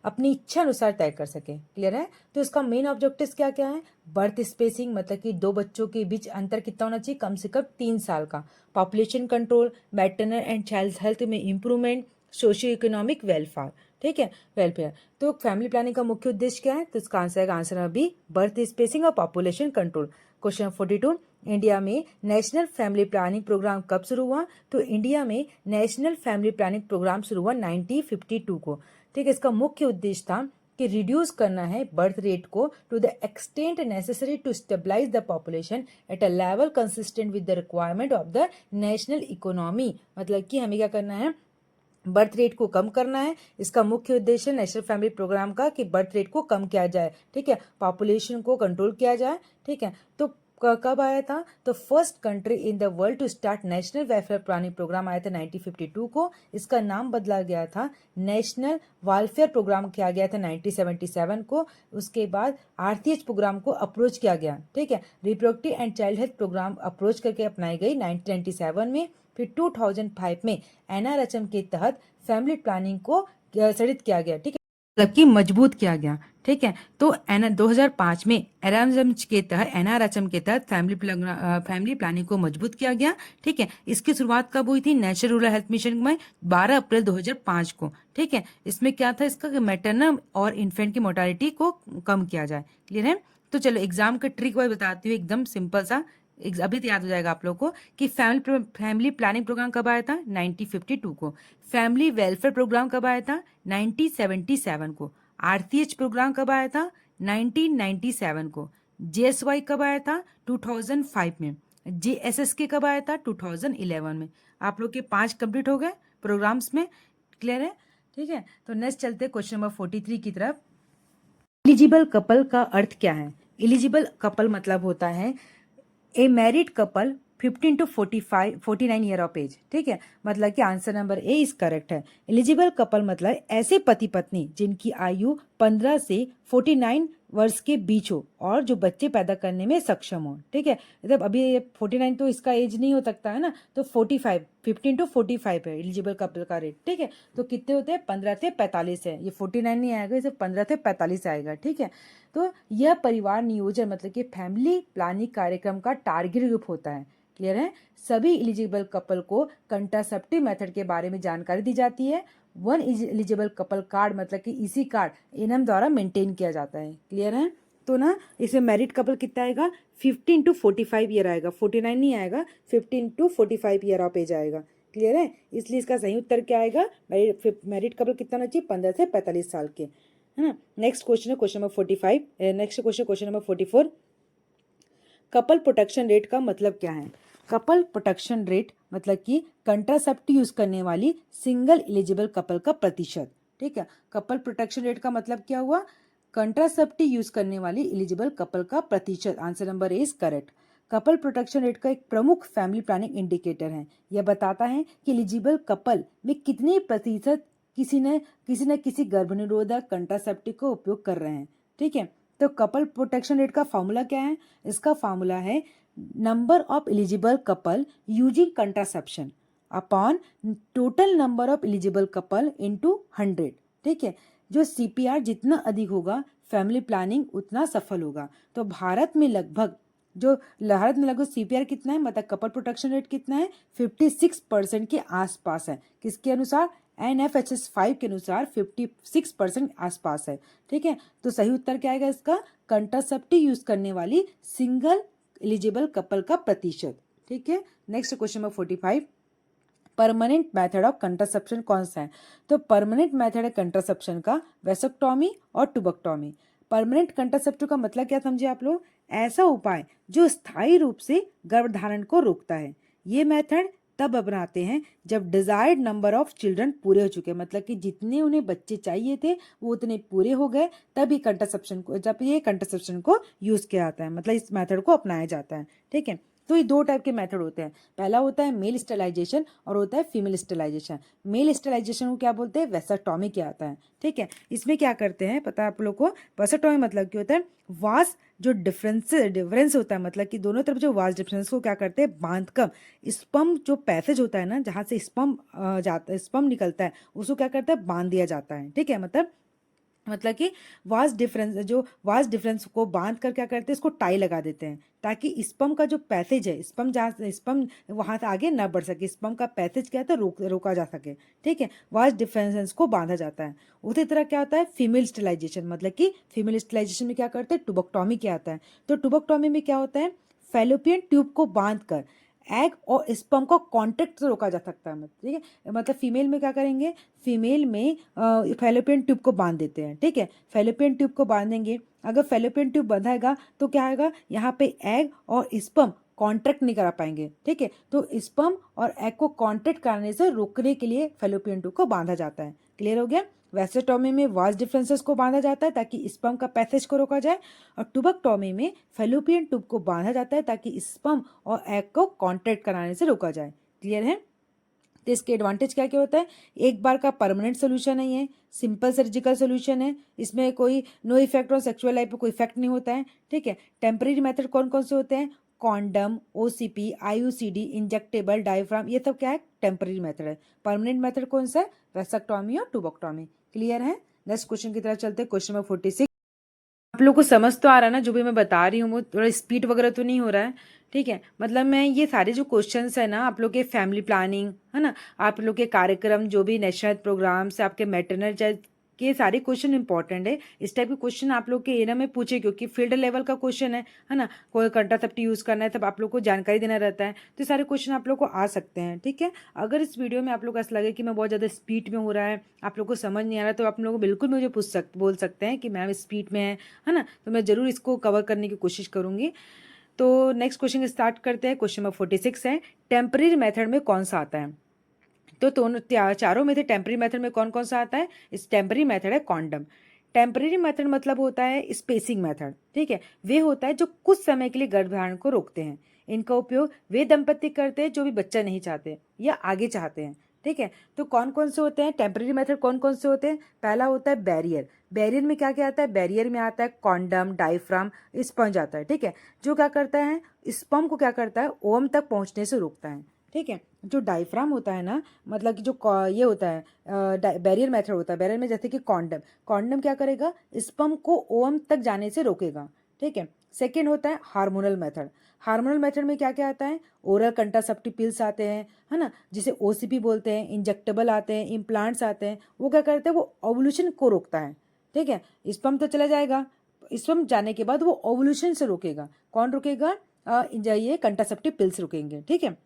अपनी इच्छा अनुसार तय कर सके। क्लियर है। तो इसका मेन ऑब्जेक्टिव क्या क्या है, बर्थ स्पेसिंग मतलब कि दो बच्चों के बीच अंतर कितना होना चाहिए, कम से कम 3 साल का। Population control, maternal and child health में इंप्रूवमेंट, सोशियो इकोनॉमिक वेलफेयर। ठीक है, वेलफेयर। तो फैमिली प्लानिंग का मुख्य उद्देश्य क्या है, तो इसका आंसर है आंसर अभी बर्थ स्पेसिंग और पॉपुलेशन कंट्रोल। क्वेश्चन 42, इंडिया में नेशनल फैमिली प्लानिंग प्रोग्राम कब शुरू हुआ। तो इंडिया में नेशनल फैमिली प्लानिंग प्रोग्राम शुरू हुआ 1952 को। ठीक है। इसका मुख्य उद्देश्य था कि रिड्यूस करना है बर्थ रेट को to the extent necessary to stabilise the population at a level consistent with the requirement of the national economy. मतलब कि हमें क्या करना है, बर्थ रेट को कम करना है। इसका मुख्य उद्देश्य नेशनल फैमिली प्रोग्राम का कि बर्थ रेट को कम किया जाए। ठीक है। पॉपुलेशन को कंट्रोल किया जाए। ठीक है। तो कब आया था, तो first country in the world to start national welfare planning programme आया था 1952 को। इसका नाम बदला गया था, नेशनल वेलफेयर प्रोग्राम किया गया था 1977 को। उसके बाद आरटीएच प्रोग्राम को अप्रोच किया गया। ठीक है। Reproductive and child health programme approach करके अपनाई गई 1997 में। फिर 2005 में एनआरएचएम के तहत फैमिली प्लानिंग को संचालित किया गया। ठीक है, मतलब कि मजबूत किया गया। ठीक है। तो 2005 में एनआरएचएम के तहत फैमिली प्लानिंग को मजबूत किया गया। ठीक है। इसकी शुरुआत कब हुई थी, नेशनल रूरल हेल्थ मिशन में 12 अप्रैल 2005 को। ठीक है। इसमें क्या था, इसका मैटरनल और इन्फेंट की मोर्टालिटी को कम किया जाए। क्लियर है। तो चलो एग्जाम का ट्रिक वाइज बताती हूँ, एकदम सिंपल सा, अभी तो याद हो जाएगा आप लोगों को कि फैमिली प्लानिंग प्रोग्राम कब आया था, 1952 को। फैमिली वेलफेयर प्रोग्राम कब आया था, 1977 को। आरसीएच प्रोग्राम कब आया था, 1997 को। JSY कब आया था? 2005 में। JSSK कब आया था? 2011 में। आप लोग के 5 कंप्लीट हो गए प्रोग्राम्स में। क्लियर है? ठीक है, तो नेक्स्ट चलते हैं क्वेश्चन नंबर 43 की तरफ। एलिजिबल कपल का अर्थ क्या है? एलिजिबल कपल मतलब होता है A married couple 15 to 49 year of age. ठीक है, मतलब कि answer number A is correct है। एलिजिबल कपल मतलब ऐसे पति पत्नी जिनकी आयु 15 से 49 वर्ष के बीच हो और जो बच्चे पैदा करने में सक्षम हो। ठीक है, मतलब अभी 49 तो इसका एज नहीं हो सकता है ना, तो 45 15 to 45 है एलिजिबल कपल का रेट। ठीक है, तो कितने होते हैं? 15 से 45 है। ये 49 नहीं आएगा, इसे 15 से 45 आएगा। ठीक है, तो यह परिवार नियोजन मतलब कि फैमिली प्लानिंग कार्यक्रम का टारगेट ग्रुप होता है। क्लियर है? सभी एलिजिबल कपल को कंट्रासेप्टिव मेथड के बारे में जानकारी दी जाती है। वन एलिजिबल कपल कार्ड मतलब कि इसी कार्ड एनएम द्वारा मेंटेन किया जाता है। क्लियर है? तो ना इसमें मैरिड कपल कितना आएगा? 15 to 45 ईयर आएगा, 49 नहीं आएगा, 15 to 45 ईयर ऑफ एज आएगा। क्लियर है? इसलिए इसका सही उत्तर क्या आएगा? मैरिड कपल कितना होना चाहिए? 15 से 45 साल के, है ना। नेक्स्ट क्वेश्चन है question number 45। Next question number 44। Couple protection rate का मतलब क्या है? कपल प्रोटेक्शन रेट मतलब कि कंट्रासेप्टिव यूज करने वाली सिंगल एलिजिबल कपल का प्रतिशत। ठीक है, कपल प्रोटेक्शन रेट का मतलब क्या हुआ? कंट्रासेप्टिव यूज करने वाली एलिजिबल कपल का प्रतिशत। Answer number A is correct. Couple protection rate का एक प्रमुख फैमिली प्लानिंग इंडिकेटर है। यह बताता है कि एलिजिबल कपल में कितने प्रतिशत किसी न किसी गर्भनिरोधक कंट्रासेप्टिव का उपयोग कर रहे हैं। ठीक है, तो कपल प्रोटेक्शन रेट का फॉर्मूला क्या है? इसका फॉर्मूला है number of eligible couple using contraception upon total number of eligible couple into 100। ठीक है, जो CPR जितना अधिक होगा फैमिली प्लानिंग उतना सफल होगा। तो भारत में लगभग CPR कितना है, मतलब कपल प्रोटेक्शन रेट कितना है? 56% के आसपास है। किसके अनुसार? NFHS 5 के अनुसार 56% आसपास है। ठीक है, तो सही उत्तर क्या आएगा इसका? कंट्रासेप्टिव यूज करने वाली सिंगल एलिजिबल कपल का प्रतिशत। ठीक है, next question number 45। Permanent method of contraception कौन सा है? तो परमानेंट मेथड है कंट्रासेप्शन का वेसेक्टॉमी और ट्यूबेक्टॉमी। परमानेंट कंट्रासेप्टिव का मतलब क्या समझे आप लोग? ऐसा उपाय जो स्थायी रूप से गर्भधारण को रोकता है। ये मेथड तब अपनाते हैं जब डिजायर्ड नंबर ऑफ चिल्ड्रन पूरे हो चुके हैं, मतलब कि जितने उन्हें बच्चे चाहिए थे वो उतने पूरे हो गए, तब ये कंट्रासेप्शन को यूज किया जाता है, मतलब इस मेथड को अपनाया जाता है। ठीक है, तो ये 2 टाइप के मेथड होते हैं। पहला होता है मेल स्टेलाइजेशन और होता है फीमेल स्टेलाइजेशन। मेल स्टेलाइजेशन को क्या बोलते हैं? वेसेक्टॉमी किया जाता है। ठीक है, इसमें क्या करते हैं पता है आप लोग को? वेसेक्टॉमी मतलब क्या होता है? वास जो डिफरेंस होता है, मतलब कि दोनों तरफ जो वास डिफरेंस को क्या करते हैं? बांध कर स्पर्म जो पैसेज होता है ना, जहाँ से स्पर्म निकलता है, उसको क्या करता है? बांध दिया जाता है। ठीक है, मतलब कि वास डिफरेंस को बांध कर क्या करते हैं? इसको टाई लगा देते हैं ताकि स्पर्म का जो पैसेज है, स्पर्म वहां से आगे ना बढ़ सके, स्पर्म का पैसेज क्या है तो रोका जा सके। ठीक है, वास डिफरेंस को बांधा जाता है। उसी तरह क्या होता है? फीमेल स्टेलाइजेशन, मतलब कि फीमेल स्टेलाइजेशन में क्या करते हैं? ट्यूबेक्टॉमी किया जाता है। तो ट्यूबेक्टॉमी में क्या होता है? फैलोपियन ट्यूब को बांध कर एग और स्पर्म को कांटेक्ट से रोका जा सकता है। ठीक है, मतलब फीमेल में क्या करेंगे? फीमेल में फैलोपियन ट्यूब को बांध देते हैं। ठीक है, फैलोपियन ट्यूब को बांधेंगे, अगर फैलोपियन ट्यूब बंधाएगा तो क्या आएगा? यहाँ पे एग और स्पर्म कांटेक्ट नहीं करा पाएंगे। ठीक है, तो स्पर्म और एग को कांटेक्ट कराने से रोकने के लिए फैलोपियन ट्यूब को बांधा जाता है। क्लियर हो गया? वेसेक्टॉमी में वास डिफरेंसेस को बांधा जाता है ताकि स्पर्म का पैसेज को रोका जाए, और ट्यूबेक्टॉमी में फैलोपियन ट्यूब को बांधा जाता है ताकि स्पर्म और एग को कांटेक्ट कराने से रोका जाए। क्लियर है? तो इसके एडवांटेज क्या क्या होता है? एक बार का परमानेंट सोल्यूशन है, ये सिंपल सर्जिकल सोल्यूशन है, इसमें कोई no effect on sexual life पे कोई इफेक्ट नहीं होता है। ठीक है, टेम्परेरी मेथड कौन कौन से होते हैं? Condom, OCP, IUCD, injectable, diaphragm, ये सब क्या है? टेम्परेरी मेथड है। परमानेंट मेथड कौन सा है? वेसेक्टॉमी और ट्यूबेक्टॉमी। क्लियर है? नेक्स्ट क्वेश्चन की तरफ चलते हैं, क्वेश्चन नंबर 46। आप लोग को समझ तो आ रहा है ना? जो भी मैं बता रही हूँ वो थोड़ा स्पीड वगैरह तो नहीं हो रहा है? ठीक है, मतलब मैं ये सारे जो क्वेश्चंस है ना, आप लोग के फैमिली प्लानिंग है ना, आप लोग के कार्यक्रम जो भी नेशनल प्रोग्राम्स आपके मैटरनल चाहे कि ये सारे क्वेश्चन इंपॉर्टेंट है। इस टाइप के क्वेश्चन आप लोग के एरा में पूछे, क्योंकि फील्ड लेवल का क्वेश्चन है ना, कोई कंट्रासेप्टिव यूज़ करना है तब आप लोग को जानकारी देना रहता है, तो सारे क्वेश्चन आप लोग को आ सकते हैं। ठीक है, अगर इस वीडियो में आप लोग को ऐसा लगे कि मैं बहुत ज़्यादा स्पीड में हो रहा है, आप लोग को समझ नहीं आ रहा, तो आप लोग बिल्कुल मुझे बोल सकते हैं कि मैम स्पीड में है ना, तो मैं ज़रूर इसको कवर करने की कोशिश करूँगी। तो नेक्स्ट क्वेश्चन स्टार्ट करते हैं। क्वेश्चन नंबर 46 है, टेम्पररी मेथड में कौन सा आता है? तो दोनों चारों में से टेम्पररी मेथड में कौन कौन सा आता है? इस टेम्पररी मेथड है कॉन्डम। टेम्पररी मेथड मतलब होता है स्पेसिंग मेथड। ठीक है, वे होता है जो कुछ समय के लिए गर्भधारण को रोकते हैं। इनका उपयोग वे दंपति करते हैं जो भी बच्चा नहीं चाहते या आगे चाहते हैं। ठीक है, तो कौन कौन से होते हैं टेम्पररी मेथड? कौन कौन से होते हैं? पहला होता है बैरियर। बैरियर में क्या क्या आता है? बैरियर में आता है कॉन्डम, डायफ्राम, स्पंज आता है। ठीक है, जो क्या करता है, स्पर्म को क्या करता है, ओवम तक पहुंचने से रोकता है। ठीक है, जो डायफ्राम होता है ना, मतलब कि जो ये होता है बैरियर मेथड होता है, बैरियर में जैसे कि कॉन्डम, कॉन्डम क्या करेगा, स्पर्म को ओवम तक जाने से रोकेगा। ठीक है, सेकेंड होता है हार्मोनल मेथड। हार्मोनल मेथड में क्या क्या आता है? ओरल कंट्रासेप्टिव पिल्स आते हैं, है ना, जिसे ओसीपी बोलते हैं, इंजेक्टेबल आते हैं, इम्प्लांट्स आते हैं। वो क्या करते हैं, वो ओवुलेशन को रोकता है। ठीक है, स्पर्म तो चला जाएगा, स्पर्म जाने के बाद वो ओवुलेशन से रोकेगा। कौन रोकेगा? ये कंट्रासेप्टिव पिल्स रुकेंगे। ठीक है,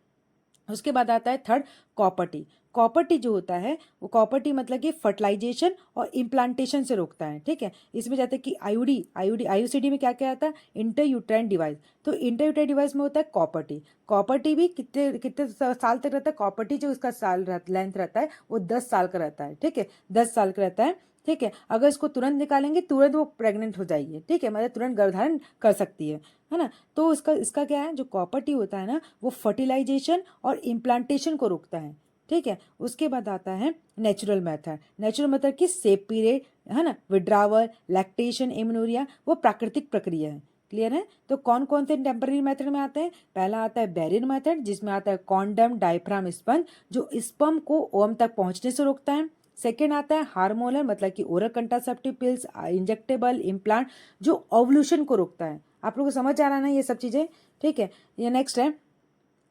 उसके बाद आता है third copper T. Copper T जो होता है, वो कॉपर टी मतलब कि फर्टिलाइजेशन और इम्प्लांटेशन से रोकता है। ठीक है, इसमें जाता है कि आईयूसीडी में क्या क्या आता है? Inter uterine device. तो इंटर यूट्राइन डिवाइस में होता है कॉपर टी। कॉपर टी भी कितने कितने साल तक रहता है? कॉपर टी जो उसका लेंथ रहता है वो 10 साल का रहता है। ठीक है, 10 साल का रहता है। ठीक है, अगर इसको तुरंत निकालेंगे तुरंत वो प्रेग्नेंट हो जाएगी। ठीक है, मतलब तुरंत गर्भधारण कर सकती है ना। तो इसका क्या है, जो कॉपर टी होता है ना, वो फर्टिलाइजेशन और इम्प्लांटेशन को रोकता है। ठीक है, उसके बाद आता है नेचुरल मेथड। नेचुरल मेथड की सेफ पीरियड, है ना, विड्रावल, लैक्टेशन, एमनोरिया, वो प्राकृतिक प्रक्रिया है। क्लियर है? तो कौन कौन से टेम्पररी मेथड में आते हैं? पहला आता है बैरियर मेथड, जिसमें आता है कॉन्डम, डायफ्राम, स्पंज, जो स्पर्म को ओवम तक पहुंचने से रोकता है। सेकेंड आता है हार्मोनल, मतलब कि oral contraceptive pills, injectable, implant, जो ओवुलेशन को रोकता है। आप लोगों को समझ आ रहा है ना ये सब चीज़ें? ठीक है, ये नेक्स्ट है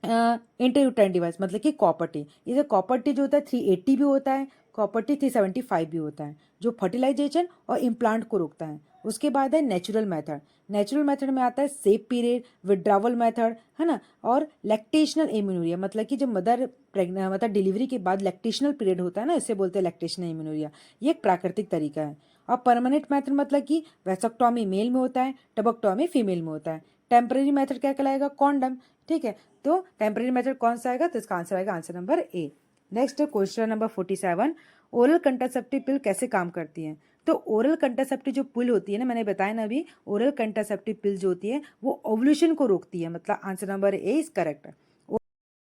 इंटरयूटेराइन डिवाइस, मतलब कि कॉपर टी। ये कॉपर टी जो होता है 380 भी होता है, कॉपर टी 375 भी होता है, जो फर्टिलाइजेशन और इम्प्लांट को रोकता है। उसके बाद है नेचुरल मेथड। नेचुरल मेथड में आता है सेफ पीरियड, विड्रावल मेथड, है ना, और लैक्टेशनल एमिनोरिया, मतलब कि जब मदर मतलब डिलीवरी के बाद लैक्टेशनल पीरियड होता है ना, इसे बोलते हैं लैक्टेशनल एमिनोरिया। ये एक प्राकृतिक तरीका है। और परमानेंट मेथड मतलब कि वैसेक्टॉमी मेल में होता है, टबक्टॉमी फीमेल में होता है। टेम्पररी मेथड क्या कहलाएगा? कॉन्डम। ठीक है, तो टेम्पररी मेथड कौन सा आएगा? तो इसका आंसर आएगा answer number A. Next question number 47, oral contraceptive pill कैसे काम करती है? तो ओरल कंट्रासेप्टिव जो पिल होती है ना, मैंने बताया ना अभी, ओरल कंट्रासेप्टिव पिल जो होती है वो ओवुलेशन को रोकती है, मतलब answer number A is correct.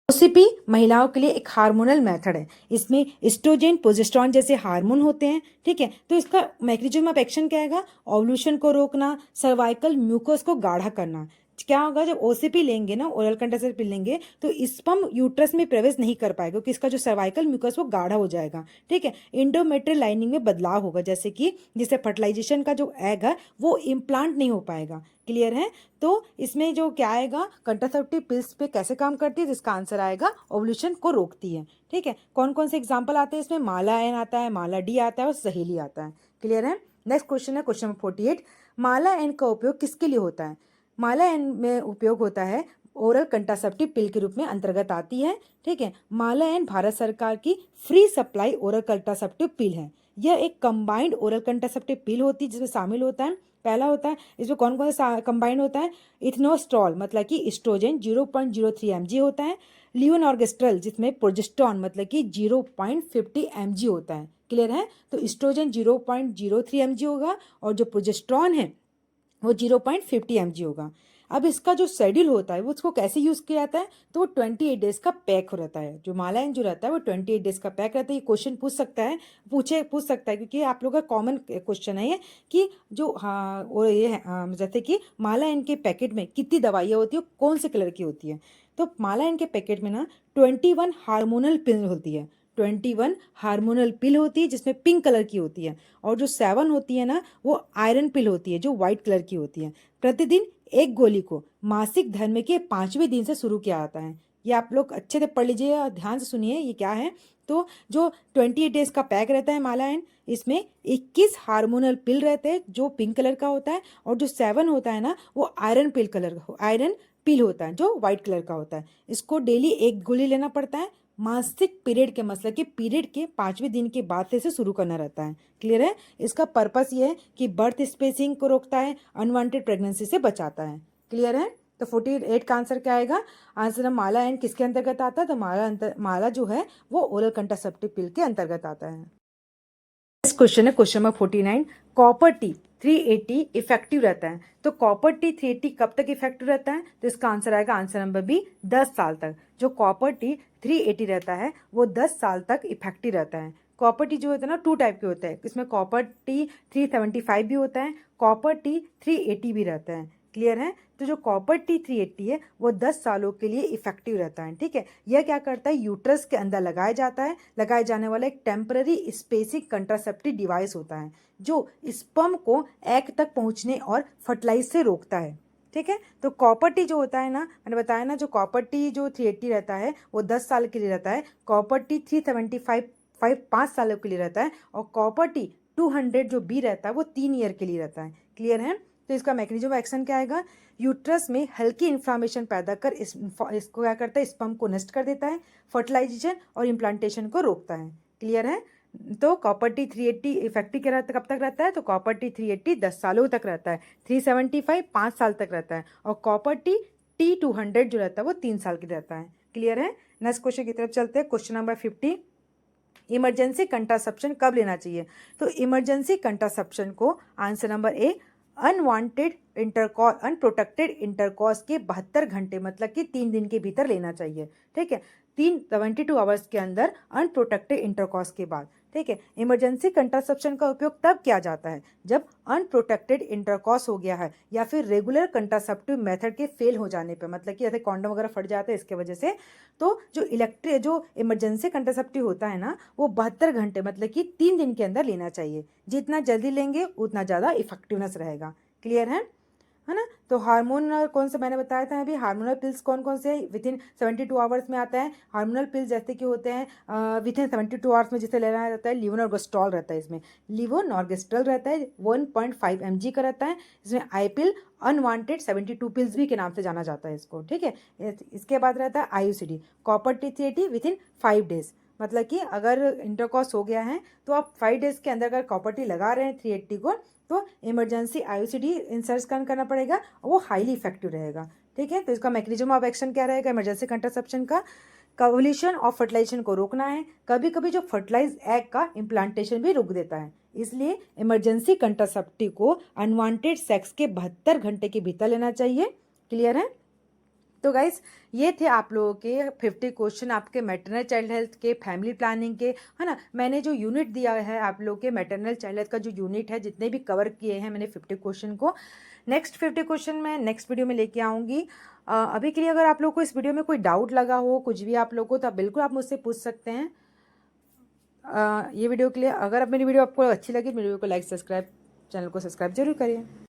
OCP महिलाओं के लिए एक हार्मोनल मेथड है। इसमें एस्ट्रोजन, प्रोजेस्टेरॉन जैसे हार्मोन होते हैं। ठीक है, तो इसका मैकेनिज्म ऑफ एक्शन क्या आएगा? ओवुलेशन को रोकना, सर्वाइकल म्यूकस को गाढ़ा करना। क्या होगा, जब ओसीपी लेंगे ना, ओरल कंट्रासेप्टिव लेंगे, तो स्पर्म यूट्रस में प्रवेश नहीं कर पाएगा, क्योंकि इसका जो सर्वाइकल म्यूकस वो गाढ़ा हो जाएगा। ठीक है, इंडोमेट्रियल लाइनिंग में बदलाव होगा, जैसे कि जिससे फर्टिलाइजेशन का जो एग है वो इम्प्लांट नहीं हो पाएगा। क्लियर है? तो इसमें जो क्या आएगा, कंट्रासेप्टिव पिल्स पे कैसे काम करती है, जिसका आंसर आएगा ओवुलेशन को रोकती है। ठीक है, कौन कौन से एग्जाम्पल आते हैं इसमें? माला एन आता है, माला डी आता है और सहेली आता है। क्लियर है? नेक्स्ट क्वेश्चन है क्वेश्चन नंबर 48, माला एन का उपयोग किसके लिए होता है? माला एन में उपयोग होता है ओरल कंट्रासेप्टिव पिल के रूप में अंतर्गत आती है। ठीक है, माला एन भारत सरकार की फ्री सप्लाई ओरल कंट्रासेप्टिव पिल है। यह एक कंबाइंड ओरल कंट्रासेप्टिव पिल होती है, जिसमें शामिल होता है, पहला होता है, इसमें कौन कौन सा कंबाइंड होता है? इथनोस्ट्रॉल, मतलब कि एस्ट्रोजन 0.03 mg होता है। लियोनॉर्गेस्ट्रल, जिसमें प्रोजेस्टेरॉन, मतलब कि 0.50 mg होता है। क्लियर है? तो एस्ट्रोजन 0.03 mg होगा और जो प्रोजेस्टेरॉन है वो 0.50 mg होगा। अब इसका जो शेड्यूल होता है वो उसको कैसे यूज़ किया जाता है? तो वो 28 डेज का पैक हो रहता है। जो मालायन जो रहता है वो 28 डेज का पैक रहता है। ये क्वेश्चन पूछ सकता है, क्योंकि आप लोगों का कॉमन क्वेश्चन है ये, कि जो हाँ वो ये है, जैसे कि मालायन के पैकेट में कितनी दवाइयाँ होती है, कौन से कलर की होती है? तो मालायन के पैकेट में ना 21 हार्मोनल पिल होती है। 21 हार्मोनल पिल होती है, जिसमें पिंक कलर की होती है। और जो 7 होती है ना, वो आयरन पिल होती है, जो व्हाइट कलर की होती है। प्रतिदिन एक गोली को मासिक धर्म के 5वें दिन से शुरू किया जाता है। ये आप लोग अच्छे से पढ़ लीजिए और ध्यान से सुनिए ये क्या है। तो जो 28 डेज का पैक रहता है माला एन, इसमें 21 हार्मोनल पिल रहते हैं जो पिंक कलर का होता है, और जो 7 होता है ना वो आयरन पिल होता है जो व्हाइट कलर का होता है। इसको डेली एक गोली लेना पड़ता है। मासिक पीरियड के मतलब कि पीरियड के 5वें दिन के बाद से इसे शुरू करना रहता है। क्लियर है। इसका पर्पस ये है कि बर्थ स्पेसिंग को रोकता है, अनवांटेड प्रेगनेंसी से बचाता है। क्लियर है। तो 48 का आंसर क्या आएगा? आंसर माला एंड किसके अंतर्गत आता है? तो माला जो है वो ओरल कंट्रासेप्टिव पिल के अंतर्गत आता है। नेक्स्ट क्वेश्चन है question number 49। Copper T 380 effective रहता है, तो कॉपर टी 380 कब तक इफेक्टिव रहता है? तो इसका आंसर आएगा आंसर नंबर बी, 10 साल तक। जो कॉपर टी 380 रहता है वो 10 साल तक इफेक्टिव रहता है। कॉपर टी जो होता है ना 2 टाइप के होते हैं, इसमें कॉपर टी 375 भी होता है, कॉपर टी 380 भी रहता है। क्लियर है। तो जो कॉपर टी 380 है वो 10 सालों के लिए इफेक्टिव रहता है। ठीक है। यह क्या करता है? यूट्रस के अंदर लगाया जाने वाला एक टेम्पररी स्पेसिंग कंट्रासेप्टिव डिवाइस होता है जो स्पर्म को एग तक पहुंचने और फर्टिलाइज से रोकता है। ठीक है। तो कॉपर टी जो होता है ना, मैंने बताया ना, जो कॉपर टी जो 380 रहता है वो 10 साल के लिए रहता है, कॉपर टी 375 5 सालों के लिए रहता है, और कॉपर टी 200 जो बी रहता है वो 3 ईयर के लिए रहता है। क्लियर है। तो इसका मैकेनिज्म ऑफ एक्शन क्या आएगा? यूट्रस में हल्की इन्फ्लामेशन पैदा कर इसको क्या करता है? स्पर्म को नष्ट कर देता है, फर्टिलाइजेशन और इम्प्लांटेशन को रोकता है। क्लियर है। तो कॉपर टी 380 इफेक्टिव क्या रहता है? कब तक रहता है? तो कॉपर टी 380 10 सालों तक रहता है, 375 5 साल तक रहता है, और कॉपर टी 200 जो रहता है वो 3 साल की रहता है। क्लियर है। नेक्स्ट क्वेश्चन की तरफ चलते हैं। Question number 50। इमरजेंसी कंट्रासेप्शन कब लेना चाहिए? तो इमरजेंसी कंट्रासेप्शन को आंसर नंबर ए, अनप्रोटेक्टेड इंटरकॉर्स के 72 घंटे मतलब कि 3 दिन के भीतर लेना चाहिए। ठीक है। 72 आवर्स के अंदर अनप्रोटेक्टेड इंटरकॉर्स के बाद। ठीक है। इमरजेंसी कंट्रासेप्शन का उपयोग तब किया जाता है जब अनप्रोटेक्टेड इंटरकॉर्स हो गया है या फिर रेगुलर कंट्रासेप्टिव मेथड के फेल हो जाने पे, मतलब कि जैसे कॉन्डम वगैरह फट जाते हैं इसके वजह से। तो जो इमरजेंसी कंट्रासेप्टिव होता है ना वो 72 घंटे मतलब कि 3 दिन के अंदर लेना चाहिए। जितना जल्दी लेंगे उतना ज़्यादा इफेक्टिवनेस रहेगा। क्लियर है ना। तो हार्मोनल कौन सा मैंने बताया था अभी, हार्मोनल पिल्स कौन कौन से विथिन 72 आवर्स में आता है? हार्मोनल पिल्स जैसे कि होते हैं विथिन 72 आवर्स में जिसे लेना रहता है, लिवोनॉर्गेस्ट्रॉल रहता है, इसमें लिवोनॉर्गेस्ट्रॉल रहता है 1.5 mg का रहता है। इसमें आई पिल अनवांटेड 72 पिल्स भी के नाम से जाना जाता है इसको। ठीक है। इसके बाद रहता है IUCD copper T 380 within 5 days, मतलब कि अगर इंटरकॉर्स हो गया है तो आप 5 डेज के अंदर अगर कॉपर टी लगा रहे हैं 380 को, तो इमरजेंसी IUCD इंसर्ट करना पड़ेगा और वो हाईली इफेक्टिव रहेगा। ठीक है। तो इसका मैकेनिज्म ऑफ एक्शन क्या रहेगा इमरजेंसी कंट्रासेप्शन का? कवोल्यूशन और फर्टिलाइजेशन को रोकना है। कभी कभी जो फर्टिलाइज एग का इम्प्लांटेशन भी रोक देता है, इसलिए इमरजेंसी कंट्रासेप्टिव को अनवांटेड सेक्स के 72 घंटे के भीतर लेना चाहिए। क्लियर है। तो गाइस ये थे आप लोगों के 50 क्वेश्चन आपके मैटरनल चाइल्ड हेल्थ के, फैमिली प्लानिंग के, है ना। मैंने जो यूनिट दिया है आप लोगों के मैटरनल चाइल्ड हेल्थ का जो यूनिट है, जितने भी कवर किए हैं मैंने 50 क्वेश्चन को, नेक्स्ट 50 क्वेश्चन मैं नेक्स्ट वीडियो में लेके आऊँगी। अभी के लिए अगर आप लोग को इस वीडियो में कोई डाउट लगा हो, कुछ भी आप लोग को, तो बिल्कुल आप मुझसे पूछ सकते हैं। ये वीडियो के लिए अगर मेरी वीडियो आपको अच्छी लगी, मेरी वीडियो को लाइक सब्सक्राइब, चैनल को सब्सक्राइब जरूर करिए।